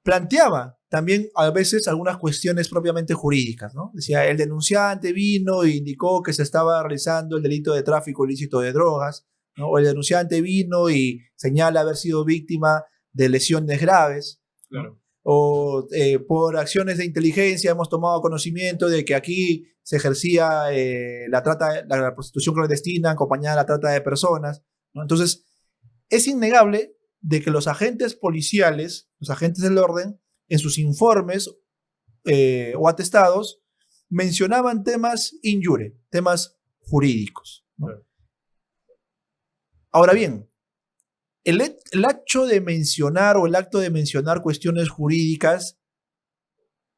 planteaba también a veces algunas cuestiones propiamente jurídicas, ¿no? Decía, el denunciante vino e indicó que se estaba realizando el delito de tráfico ilícito de drogas, ¿no? O el denunciante vino y señala haber sido víctima de lesiones graves, ¿no? Claro. O por acciones de inteligencia hemos tomado conocimiento de que aquí se ejercía la prostitución clandestina acompañada de la trata de personas, ¿no? Entonces, es innegable de que los agentes policiales, los agentes del orden, en sus informes o atestados, mencionaban temas in iure, temas jurídicos, ¿no? Claro. Ahora bien, el acto de mencionar cuestiones jurídicas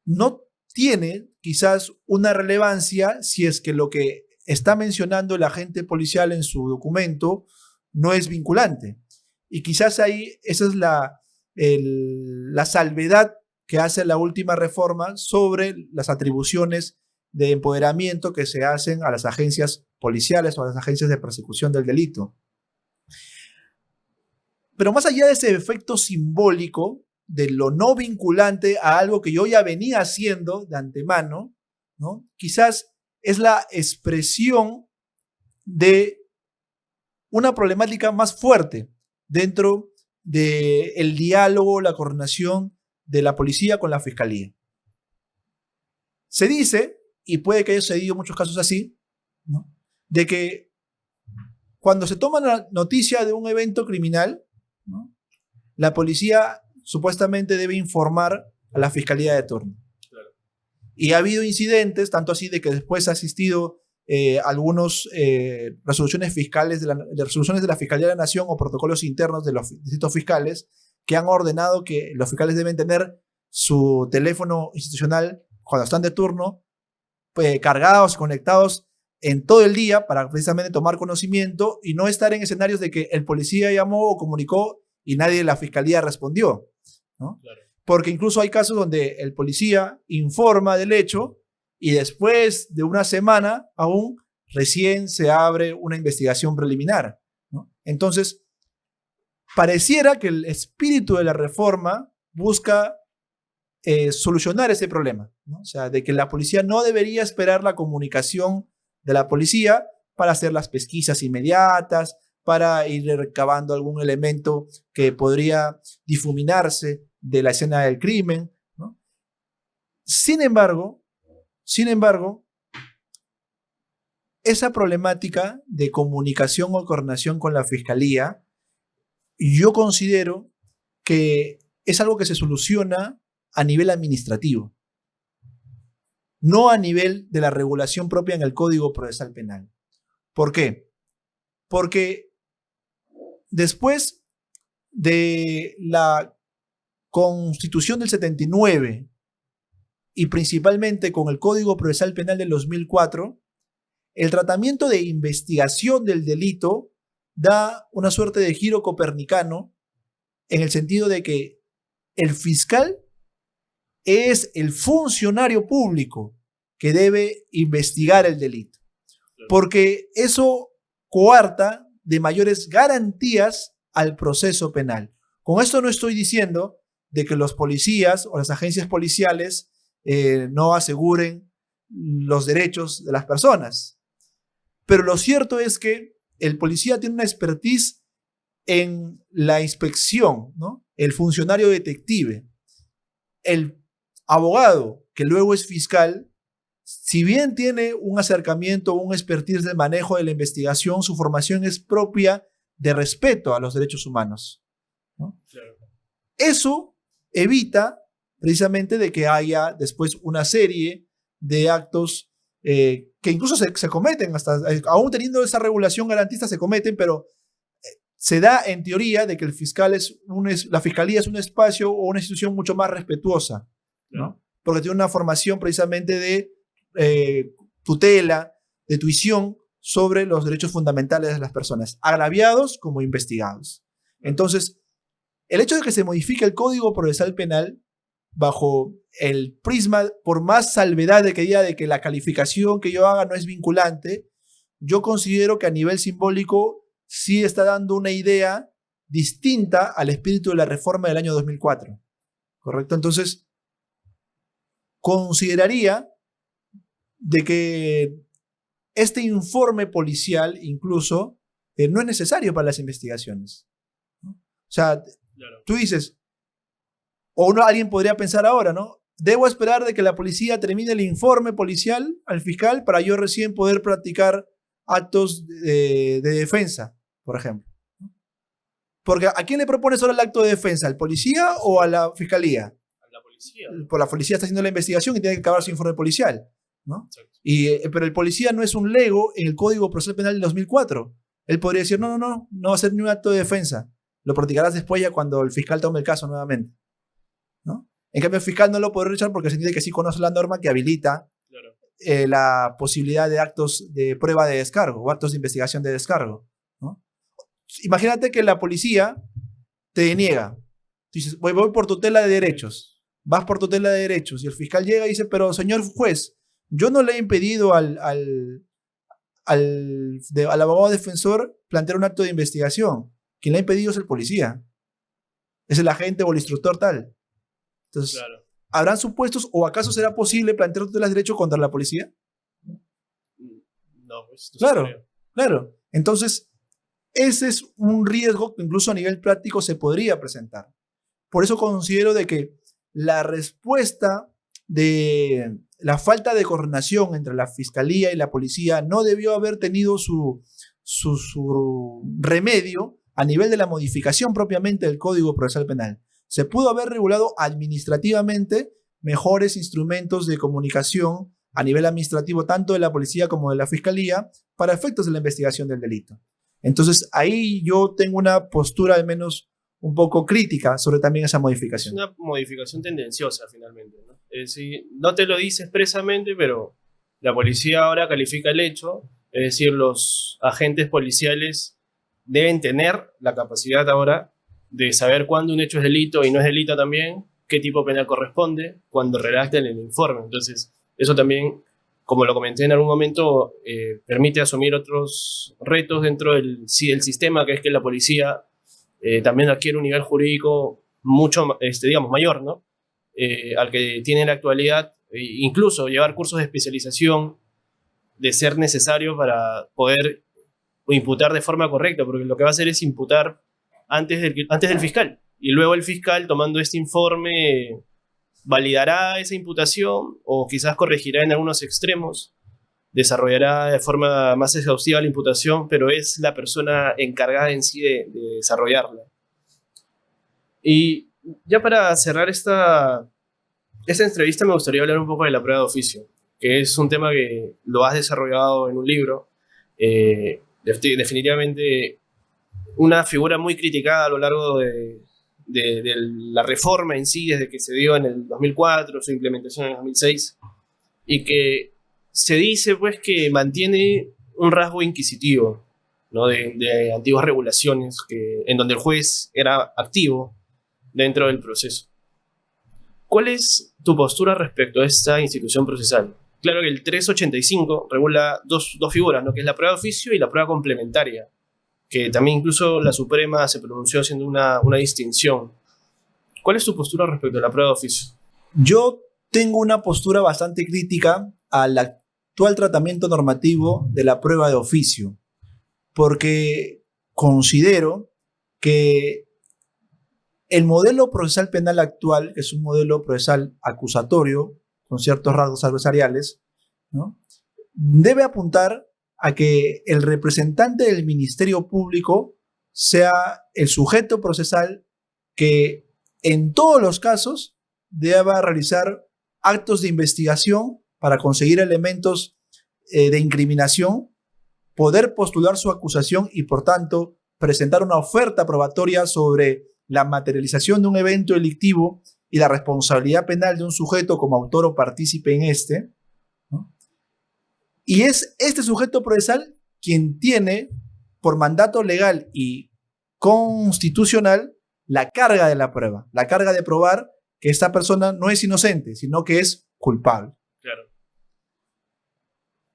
no tiene quizás una relevancia si es que lo que está mencionando el agente policial en su documento no es vinculante. Y quizás ahí esa es la salvedad que hace la última reforma sobre las atribuciones de empoderamiento que se hacen a las agencias policiales o a las agencias de persecución del delito. Pero más allá de ese efecto simbólico de lo no vinculante a algo que yo ya venía haciendo de antemano, ¿no? Quizás es la expresión de una problemática más fuerte dentro del diálogo, la coordinación de la policía con la fiscalía. Se dice, y puede que haya sucedido muchos casos así, ¿no? De que cuando se toma la noticia de un evento criminal, ¿no? La policía supuestamente debe informar a la fiscalía de turno. Claro. Y ha habido incidentes, tanto así de que después ha asistido algunas resoluciones fiscales resoluciones de la Fiscalía de la Nación o protocolos internos de los distintos fiscales que han ordenado que los fiscales deben tener su teléfono institucional cuando están de turno, pues, cargados, conectados en todo el día para precisamente tomar conocimiento y no estar en escenarios de que el policía llamó o comunicó y nadie de la fiscalía respondió, ¿no? Claro. Porque incluso hay casos donde el policía informa del hecho y después de una semana aún recién se abre una investigación preliminar, ¿no? Entonces, pareciera que el espíritu de la reforma busca solucionar ese problema, ¿no? O sea, de que la policía no debería esperar la comunicación de la policía para hacer las pesquisas inmediatas, para ir recabando algún elemento que podría difuminarse de la escena del crimen, ¿no? Sin embargo, esa problemática de comunicación o coordinación con la fiscalía, yo considero que es algo que se soluciona a nivel administrativo, no a nivel de la regulación propia en el Código Procesal Penal. ¿Por qué? Porque después de la Constitución del 79 y principalmente con el Código Procesal Penal del 2004, el tratamiento de investigación del delito da una suerte de giro copernicano en el sentido de que el fiscal es el funcionario público que debe investigar el delito, porque eso coarta de mayores garantías al proceso penal. Con esto no estoy diciendo de que los policías o las agencias policiales no aseguren los derechos de las personas, pero lo cierto es que el policía tiene una expertise en la inspección, ¿no? El funcionario detective, el abogado, que luego es fiscal, si bien tiene un acercamiento, un expertise del manejo de la investigación, su formación es propia de respeto a los derechos humanos, ¿no? Claro. Eso evita precisamente de que haya después una serie de actos que incluso se cometen, hasta aún teniendo esa regulación garantista se cometen, pero se da en teoría de que el fiscal la fiscalía es un espacio o una institución mucho más respetuosa, ¿no? Porque tiene una formación precisamente de tutela, de tuición sobre los derechos fundamentales de las personas, agraviados como investigados. Entonces, el hecho de que se modifique el Código Procesal Penal bajo el prisma, por más salvedad de que diga de que la calificación que yo haga no es vinculante, yo considero que a nivel simbólico sí está dando una idea distinta al espíritu de la reforma del año 2004, ¿correcto? Entonces, consideraría de que este informe policial incluso no es necesario para las investigaciones, ¿no? O sea, Claro. tú dices, o alguien podría pensar ahora, ¿no? Debo esperar de que la policía termine el informe policial al fiscal para yo recién poder practicar actos de defensa, por ejemplo. Porque ¿a quién le propones ahora el acto de defensa? ¿Al policía o a la fiscalía? A la policía. Pues la policía está haciendo la investigación y tiene que acabar su informe policial, ¿no? Exacto. Pero el policía no es un lego en el Código Procesal Penal del 2004. Él podría decir, no va a hacer ni un acto de defensa. Lo practicarás después ya cuando el fiscal tome el caso nuevamente, ¿no? En cambio, el fiscal no lo puede rechazar porque se entiende que sí conoce la norma que habilita la posibilidad de actos de prueba de descargo o actos de investigación de descargo, ¿no? Imagínate que la policía te deniega. Dices, voy por tutela de derechos. Vas por tutela de derechos. Y el fiscal llega y dice, pero señor juez, yo no le he impedido al abogado defensor plantear un acto de investigación. Quien le ha impedido es el policía. Es el agente o el instructor tal. Entonces, Claro. ¿habrán supuestos o acaso será posible plantear tutelas de derecho contra la policía? No, pues no Claro, se cree. claro. Entonces, ese es un riesgo que incluso a nivel práctico se podría presentar. Por eso considero de que la respuesta de la falta de coordinación entre la fiscalía y la policía no debió haber tenido su remedio a nivel de la modificación propiamente del Código Procesal Penal. Se pudo haber regulado administrativamente mejores instrumentos de comunicación a nivel administrativo tanto de la policía como de la fiscalía para efectos de la investigación del delito. Entonces ahí yo tengo una postura al menos un poco crítica sobre también esa Es modificación. una modificación tendenciosa finalmente, ¿no? Es decir, no te lo dice expresamente, pero la policía ahora califica el hecho, es decir, los agentes policiales deben tener la capacidad ahora de saber cuándo un hecho es delito y no es delito también, qué tipo penal corresponde, cuando redacten el informe. Entonces, eso también, como lo comenté en algún momento, permite asumir otros retos dentro del sistema, que es que la policía también adquiere un nivel jurídico mucho, digamos, mayor, ¿no? Al que tiene en la actualidad, incluso llevar cursos de especialización de ser necesario para poder imputar de forma correcta, porque lo que va a hacer es imputar antes del fiscal. Y luego el fiscal, tomando este informe, validará esa imputación o quizás corregirá en algunos extremos, desarrollará de forma más exhaustiva la imputación, pero es la persona encargada en sí de desarrollarla. Y ya para cerrar esta entrevista me gustaría hablar un poco de la prueba de oficio, que es un tema que lo has desarrollado en un libro. Definitivamente una figura muy criticada a lo largo de la reforma en sí, desde que se dio en el 2004, su implementación en el 2006, y que se dice pues que mantiene un rasgo inquisitivo, ¿no? de antiguas regulaciones en donde el juez era activo dentro del proceso. ¿Cuál es tu postura respecto a esta institución procesal? Claro que el 385 regula dos figuras, ¿no? Que es la prueba de oficio y la prueba complementaria, que también incluso la Suprema se pronunció haciendo una distinción. ¿Cuál es tu postura respecto a la prueba de oficio? Yo tengo una postura bastante crítica al actual tratamiento normativo de la prueba de oficio, porque considero que el modelo procesal penal actual, que es un modelo procesal acusatorio, con ciertos rasgos adversariales, ¿no?, debe apuntar a que el representante del Ministerio Público sea el sujeto procesal que en todos los casos deba realizar actos de investigación para conseguir elementos de incriminación, poder postular su acusación y, por tanto, presentar una oferta probatoria sobre la materialización de un evento delictivo y la responsabilidad penal de un sujeto como autor o partícipe en este, ¿no? Y es este sujeto procesal quien tiene, por mandato legal y constitucional, la carga de la prueba, la carga de probar que esta persona no es inocente, sino que es culpable. Claro.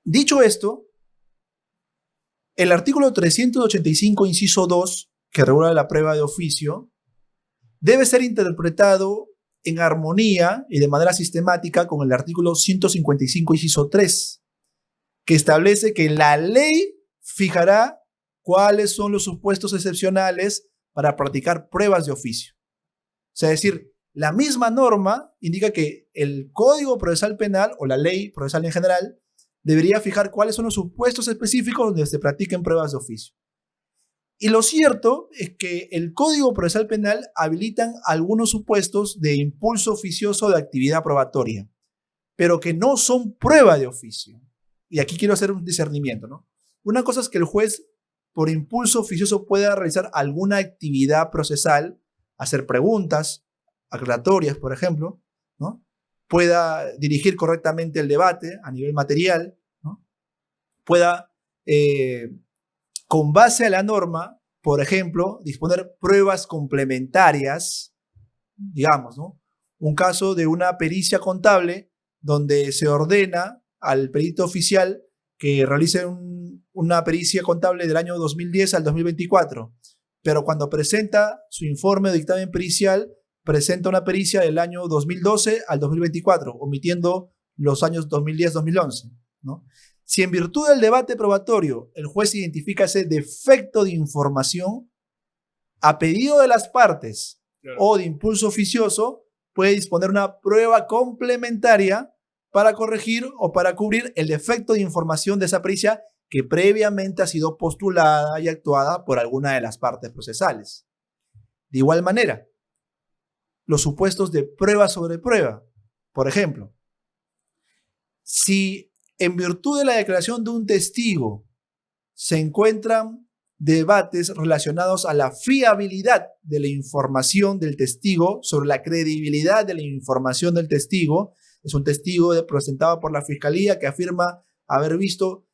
Dicho esto, el artículo 385, inciso 2, que regula la prueba de oficio, debe ser interpretado en armonía y de manera sistemática con el artículo 155, inciso 3, que establece que la ley fijará cuáles son los supuestos excepcionales para practicar pruebas de oficio. O sea, es decir, la misma norma indica que el Código Procesal Penal o la ley procesal en general debería fijar cuáles son los supuestos específicos donde se practiquen pruebas de oficio. Y lo cierto es que el Código Procesal Penal habilitan algunos supuestos de impulso oficioso de actividad probatoria, pero que no son prueba de oficio. Y aquí quiero hacer un discernimiento, ¿no? Una cosa es que el juez, por impulso oficioso, pueda realizar alguna actividad procesal, hacer preguntas aclaratorias, por ejemplo, ¿no?, pueda dirigir correctamente el debate a nivel material, ¿no?, pueda, con base a la norma, por ejemplo, disponer pruebas complementarias, digamos, ¿no?, un caso de una pericia contable donde se ordena al perito oficial que realice una pericia contable del año 2010 al 2024, pero cuando presenta su informe de dictamen pericial, presenta una pericia del año 2012 al 2024, omitiendo los años 2010-2011, ¿no? Si en virtud del debate probatorio el juez identifica ese defecto de información, a pedido de las partes, claro, o de impulso oficioso, puede disponer una prueba complementaria para corregir o para cubrir el defecto de información de esa pericia que previamente ha sido postulada y actuada por alguna de las partes procesales. De igual manera, los supuestos de prueba sobre prueba. Por ejemplo, si en virtud de la declaración de un testigo se encuentran debates relacionados a la fiabilidad de la información del testigo, sobre la credibilidad de la información del testigo. Es un testigo presentado por la fiscalía que afirma haber visto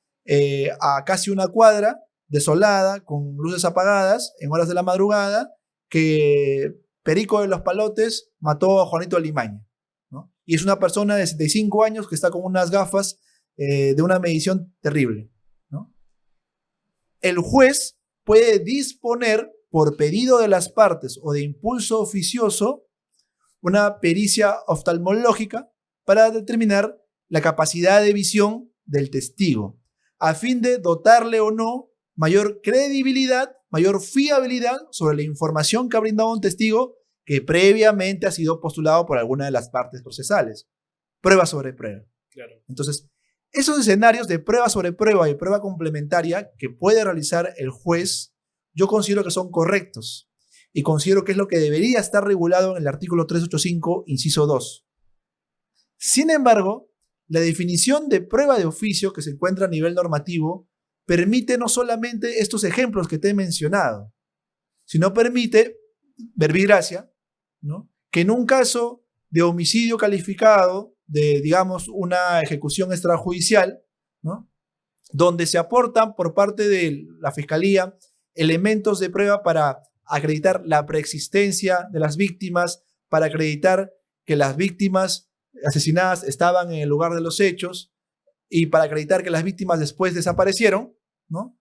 a casi una cuadra desolada, con luces apagadas, en horas de la madrugada, que Perico de los Palotes mató a Juanito Alimaña, ¿no? Y es una persona de 65 años que está con unas gafas de una medición terrible, ¿no? El juez puede disponer, por pedido de las partes o de impulso oficioso, una pericia oftalmológica para determinar la capacidad de visión del testigo, a fin de dotarle o no mayor credibilidad, mayor fiabilidad sobre la información que ha brindado un testigo que previamente ha sido postulado por alguna de las partes procesales. Prueba sobre prueba. Claro. Entonces, esos escenarios de prueba sobre prueba y prueba complementaria que puede realizar el juez, yo considero que son correctos y considero que es lo que debería estar regulado en el artículo 385, inciso 2. Sin embargo, la definición de prueba de oficio que se encuentra a nivel normativo permite no solamente estos ejemplos que te he mencionado, sino permite, verbigracia, ¿no?, que en un caso de homicidio calificado, de, digamos, una ejecución extrajudicial, ¿no?, donde se aportan por parte de la Fiscalía elementos de prueba para acreditar la preexistencia de las víctimas, para acreditar que las víctimas asesinadas estaban en el lugar de los hechos y para acreditar que las víctimas después desaparecieron, ¿no?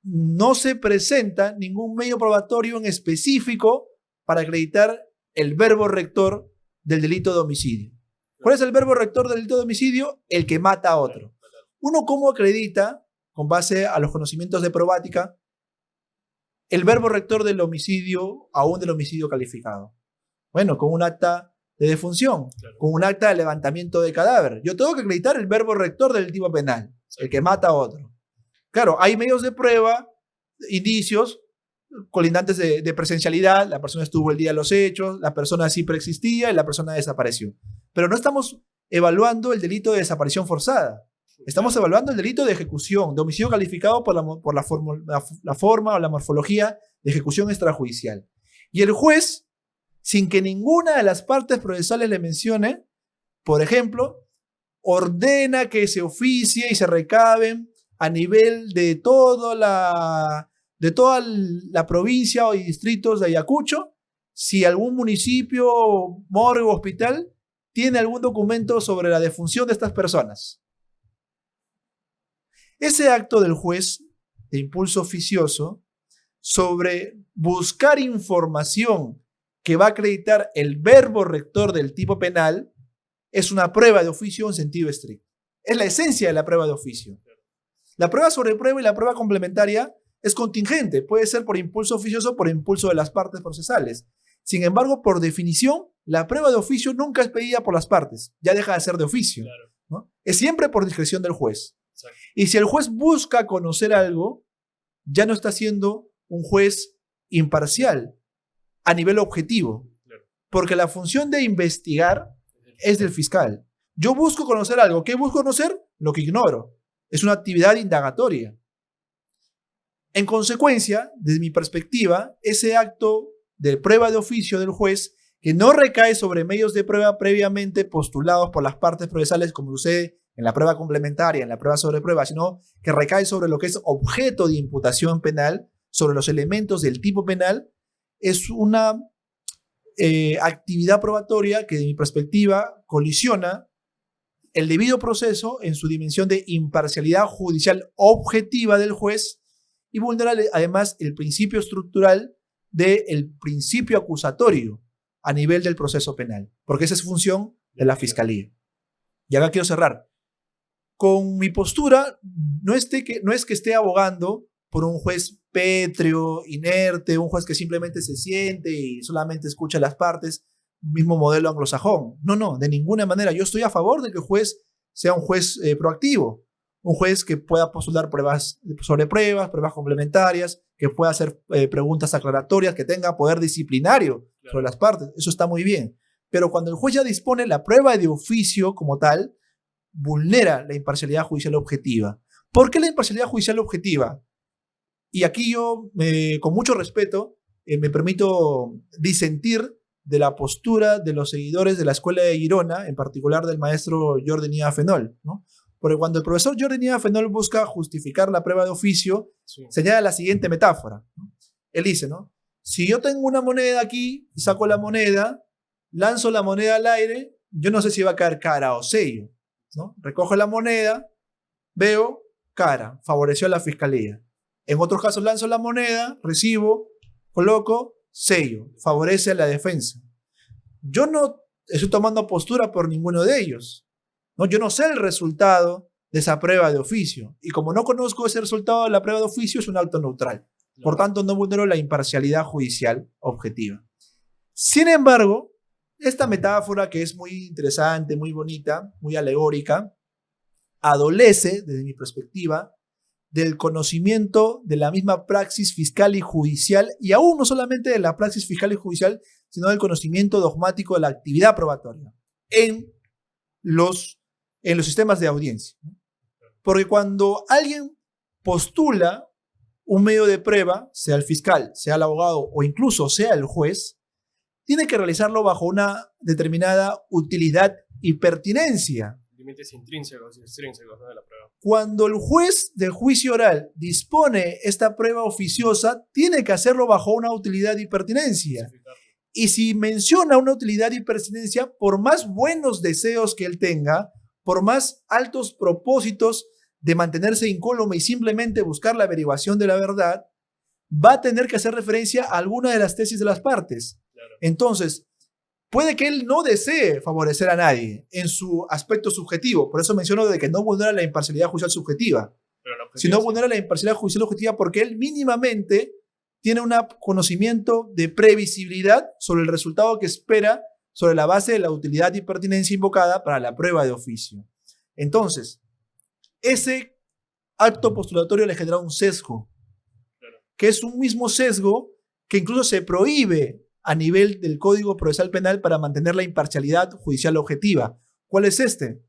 No se presenta ningún medio probatorio en específico para acreditar el verbo rector del delito de homicidio. ¿Cuál es el verbo rector del delito de homicidio? El que mata a otro. ¿Uno cómo acredita, con base a los conocimientos de probática, el verbo rector del homicidio, aún del homicidio calificado? Bueno, con un acta de defunción, con un acta de levantamiento de cadáver. Yo tengo que acreditar el verbo rector del tipo penal, el que mata a otro. Claro, hay medios de prueba, indicios colindantes de presencialidad, la persona estuvo el día de los hechos, la persona sí preexistía y la persona desapareció. Pero no estamos evaluando el delito de desaparición forzada. Estamos evaluando el delito de ejecución, de homicidio calificado por la forma o la morfología de ejecución extrajudicial. Y el juez, sin que ninguna de las partes procesales le mencione, por ejemplo, ordena que se oficie y se recaben a nivel de toda la provincia o distritos de Ayacucho, si algún municipio, morgue o hospital tiene algún documento sobre la defunción de estas personas. Ese acto del juez de impulso oficioso sobre buscar información que va a acreditar el verbo rector del tipo penal es una prueba de oficio en sentido estricto. Es la esencia de la prueba de oficio. La prueba sobre prueba y la prueba complementaria es contingente, puede ser por impulso oficioso o por impulso de las partes procesales. Sin embargo, por definición, la prueba de oficio nunca es pedida por las partes, ya deja de ser de oficio, ¿no? Es siempre por discreción del juez. Exacto. Y si el juez busca conocer algo, ya no está siendo un juez imparcial a nivel objetivo, porque la función de investigar es del fiscal. Yo busco conocer algo. ¿Qué busco conocer? Lo que ignoro. Es una actividad indagatoria. En consecuencia, desde mi perspectiva, ese acto de prueba de oficio del juez, que no recae sobre medios de prueba previamente postulados por las partes procesales, como sucede en la prueba complementaria, en la prueba sobre prueba, sino que recae sobre lo que es objeto de imputación penal, sobre los elementos del tipo penal, es una actividad probatoria que, de mi perspectiva, colisiona el debido proceso en su dimensión de imparcialidad judicial objetiva del juez y vulnera además el principio estructural del principio acusatorio a nivel del proceso penal, porque esa es función de la Fiscalía. Y acá quiero cerrar. Con mi postura, no es que esté abogando por un juez pétreo, inerte, un juez que simplemente se siente y solamente escucha las partes, mismo modelo anglosajón. No, de ninguna manera. Yo estoy a favor de que el juez sea un juez proactivo, un juez que pueda postular pruebas sobre pruebas, pruebas complementarias, que pueda hacer preguntas aclaratorias, que tenga poder disciplinario sobre las partes. Eso está muy bien. Pero cuando el juez ya dispone la prueba de oficio como tal, vulnera la imparcialidad judicial objetiva. ¿Por qué la imparcialidad judicial objetiva? Y aquí yo, con mucho respeto, me permito disentir de la postura de los seguidores de la escuela de Girona, en particular del maestro Jordi Nieva Fenol, ¿no? Porque cuando el profesor Jordi Nieva Fenol busca justificar la prueba de oficio, Sí. señala la siguiente metáfora, ¿no? Él dice, ¿no? Si yo tengo una moneda aquí y saco la moneda, lanzo la moneda al aire, yo no sé si va a caer cara o sello, ¿no? Recojo la moneda, veo cara, favoreció a la fiscalía. En otros casos lanzo la moneda, recibo, coloco, sello, favorece a la defensa. Yo no estoy tomando postura por ninguno de ellos, ¿no? Yo no sé el resultado de esa prueba de oficio. Y como no conozco ese resultado de la prueba de oficio, es un acto neutral. Por tanto, no vulnero la imparcialidad judicial objetiva. Sin embargo, esta metáfora, que es muy interesante, muy bonita, muy alegórica, adolece, desde mi perspectiva, del conocimiento de la misma praxis fiscal y judicial, y aún no solamente de la praxis fiscal y judicial, sino del conocimiento dogmático de la actividad probatoria en los sistemas de audiencia. Porque cuando alguien postula un medio de prueba, sea el fiscal, sea el abogado o incluso sea el juez, tiene que realizarlo bajo una determinada utilidad y pertinencia. Límites intrínsecos y extrínsecos, ¿no?, de la prueba. Cuando el juez del juicio oral dispone esta prueba oficiosa, tiene que hacerlo bajo una utilidad y pertinencia. Y si menciona una utilidad y pertinencia, por más buenos deseos que él tenga, por más altos propósitos de mantenerse incólume y simplemente buscar la averiguación de la verdad, va a tener que hacer referencia a alguna de las tesis de las partes. Claro. Entonces, puede que él no desee favorecer a nadie en su aspecto subjetivo. Por eso menciono de que no vulnera la imparcialidad judicial subjetiva, sino vulnera la imparcialidad judicial objetiva porque él mínimamente tiene un conocimiento de previsibilidad sobre el resultado que espera sobre la base de la utilidad y pertinencia invocada para la prueba de oficio. Entonces, ese acto postulatorio le genera un sesgo, que es un mismo sesgo que incluso se prohíbe a nivel del Código Procesal Penal para mantener la imparcialidad judicial objetiva. ¿Cuál es este?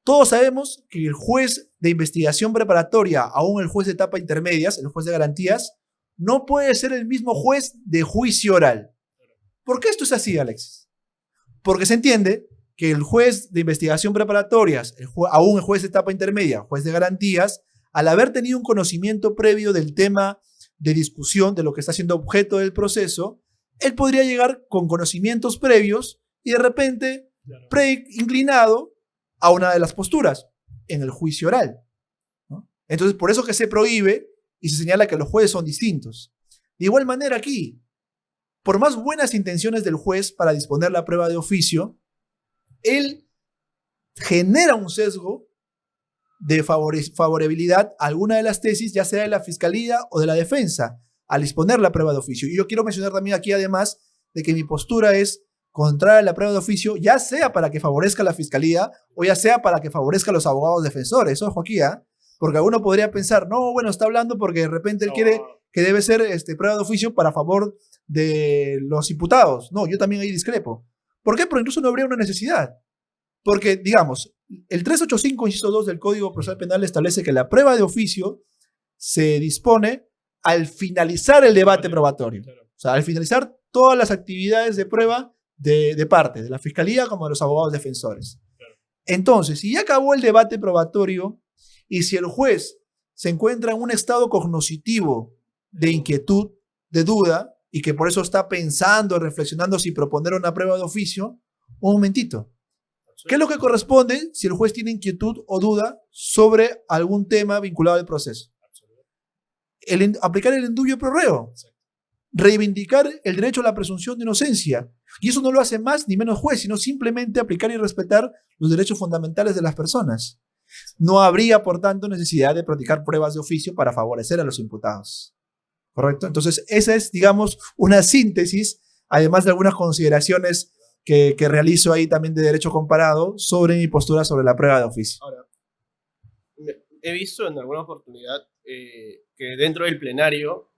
Todos sabemos que el juez de investigación preparatoria, aún el juez de etapa intermedias, el juez de garantías, no puede ser el mismo juez de juicio oral. ¿Por qué esto es así, Alexis? Porque se entiende que el juez de investigación preparatorias, aún el juez de etapa intermedia, juez de garantías, al haber tenido un conocimiento previo del tema de discusión, de lo que está siendo objeto del proceso, él podría llegar con conocimientos previos y de repente inclinado a una de las posturas en el juicio oral, ¿no? Entonces, por eso que se prohíbe y se señala que los jueces son distintos. De igual manera aquí, por más buenas intenciones del juez para disponer la prueba de oficio, él genera un sesgo de favorabilidad a alguna de las tesis, ya sea de la fiscalía o de la defensa, al disponer la prueba de oficio. Y yo quiero mencionar también aquí, además, de que mi postura es contraria a la prueba de oficio, ya sea para que favorezca a la fiscalía o ya sea para que favorezca a los abogados defensores. Ojo aquí, porque alguno podría pensar, no, bueno, está hablando porque de repente él quiere que debe ser prueba de oficio para favor de los imputados. No, yo también ahí discrepo. ¿Por qué? Porque incluso no habría una necesidad. Porque, digamos, el 385, inciso 2 del Código Procesal Penal establece que la prueba de oficio se dispone al finalizar el debate probatorio. O sea, al finalizar todas las actividades de prueba de parte, de la fiscalía como de los abogados defensores. Entonces, si ya acabó el debate probatorio y si el juez se encuentra en un estado cognoscitivo de inquietud, de duda, y que por eso está pensando, reflexionando si proponer una prueba de oficio, un momentito. ¿Qué es lo que corresponde si el juez tiene inquietud o duda sobre algún tema vinculado al proceso? Aplicar el indubio pro reo, reivindicar el derecho a la presunción de inocencia. Y eso no lo hace más ni menos juez, sino simplemente aplicar y respetar los derechos fundamentales de las personas. No habría, por tanto, necesidad de practicar pruebas de oficio para favorecer a los imputados. ¿Correcto? Entonces, esa es, digamos, una síntesis, además de algunas consideraciones que realizo ahí también de derecho comparado sobre mi postura sobre la prueba de oficio. Ahora, he visto en alguna oportunidad que dentro del plenario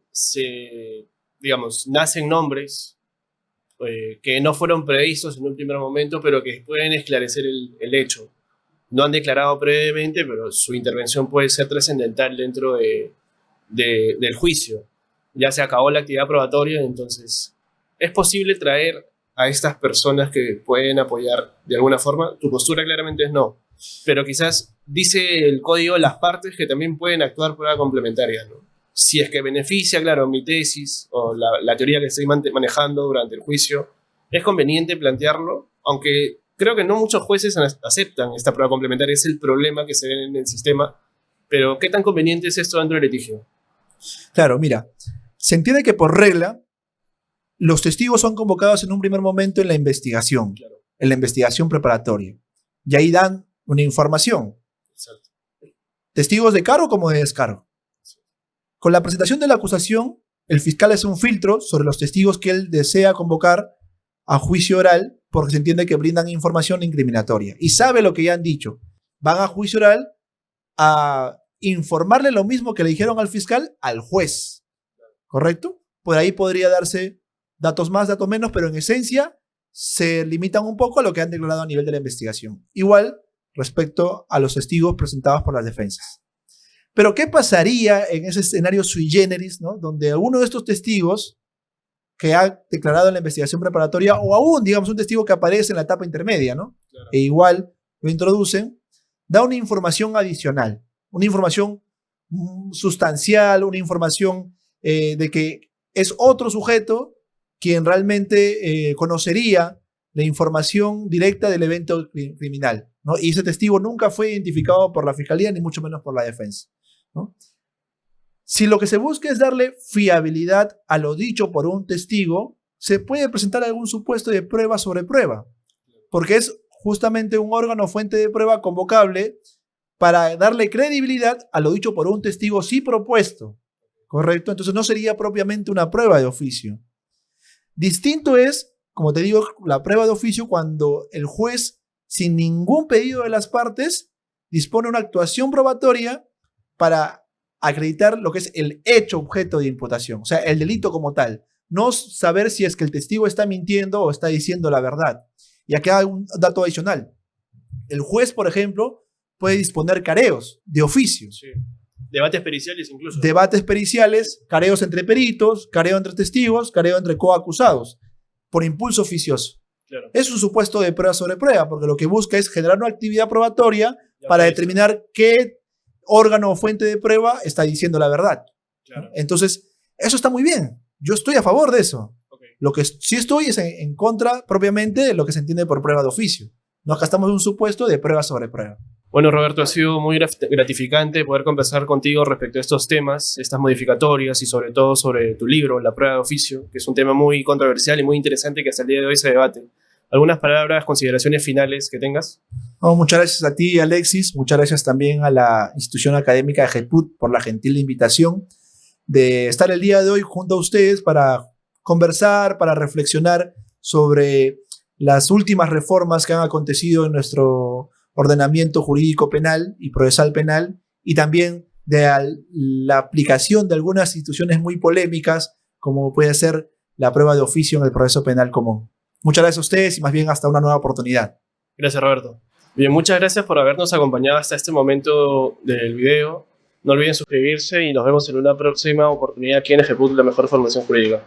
digamos, nacen nombres que no fueron previstos en un primer momento, pero que pueden esclarecer el hecho. No han declarado previamente, pero su intervención puede ser trascendental dentro de del juicio. Ya se acabó la actividad probatoria, entonces es posible traer a estas personas que pueden apoyar de alguna forma. Tu postura claramente es no, pero quizás dice el código las partes que también pueden actuar prueba complementaria, ¿no? Si es que beneficia, claro, mi tesis o la teoría que estoy manejando durante el juicio, es conveniente plantearlo, aunque creo que no muchos jueces aceptan esta prueba complementaria, es el problema que se ve en el sistema. Pero ¿qué tan conveniente es esto dentro del litigio? Claro, mira, se entiende que por regla los testigos son convocados en un primer momento en la investigación, Claro. En la investigación preparatoria, y ahí dan una información. Exacto. Testigos de cargo como de descargo. Con la presentación de la acusación, el fiscal hace un filtro sobre los testigos que él desea convocar a juicio oral, porque se entiende que brindan información incriminatoria. Y sabe lo que ya han dicho. Van a juicio oral a informarle lo mismo que le dijeron al fiscal al juez. ¿Correcto? Por ahí podría darse datos más, datos menos, pero en esencia se limitan un poco a lo que han declarado a nivel de la investigación. Igual respecto a los testigos presentados por las defensas. Pero ¿qué pasaría en ese escenario sui generis, ¿no? Donde alguno de estos testigos que ha declarado en la investigación preparatoria, o aún, digamos, un testigo que aparece en la etapa intermedia, ¿no? Claro. E igual lo introducen, da una información adicional, una información sustancial, una información de que es otro sujeto quien realmente conocería la información directa del evento criminal, ¿no? Y ese testigo nunca fue identificado por la fiscalía, ni mucho menos por la defensa, ¿no? Si lo que se busca es darle fiabilidad a lo dicho por un testigo, se puede presentar algún supuesto de prueba sobre prueba, porque es justamente un órgano fuente de prueba convocable para darle credibilidad a lo dicho por un testigo sí propuesto, ¿correcto? Entonces no sería propiamente una prueba de oficio. Distinto es, como te digo, la prueba de oficio cuando el juez, sin ningún pedido de las partes, dispone una actuación probatoria para acreditar lo que es el hecho objeto de imputación, o sea, el delito como tal. No saber si es que el testigo está mintiendo o está diciendo la verdad. Y aquí hay un dato adicional. El juez, por ejemplo, puede disponer careos de oficio. Sí. Debates periciales incluso. Debates periciales, careos entre peritos, careo entre testigos, careo entre coacusados, por impulso oficioso. Claro. Es un supuesto de prueba sobre prueba, porque lo que busca es generar una actividad probatoria para determinar qué órgano o fuente de prueba está diciendo la verdad. Claro. Entonces, eso está muy bien. Yo estoy a favor de eso. Okay. Lo que sí estoy es en contra propiamente de lo que se entiende por prueba de oficio. Nos gastamos un supuesto de prueba sobre prueba. Bueno, Roberto, ha sido muy gratificante poder conversar contigo respecto a estos temas, estas modificatorias y sobre todo sobre tu libro, La prueba de oficio, que es un tema muy controversial y muy interesante que hasta el día de hoy se debate. ¿Algunas palabras, consideraciones finales que tengas? No, muchas gracias a ti, Alexis. Muchas gracias también a la institución académica de GEPUT por la gentil invitación de estar el día de hoy junto a ustedes para conversar, para reflexionar sobre las últimas reformas que han acontecido en nuestro ordenamiento jurídico penal y procesal penal, y también de la aplicación de algunas instituciones muy polémicas, como puede ser la prueba de oficio en el proceso penal común. Muchas gracias a ustedes y más bien hasta una nueva oportunidad. Gracias, Roberto. Bien, muchas gracias por habernos acompañado hasta este momento del video. No olviden suscribirse y nos vemos en una próxima oportunidad aquí en GEPUT, la mejor formación jurídica.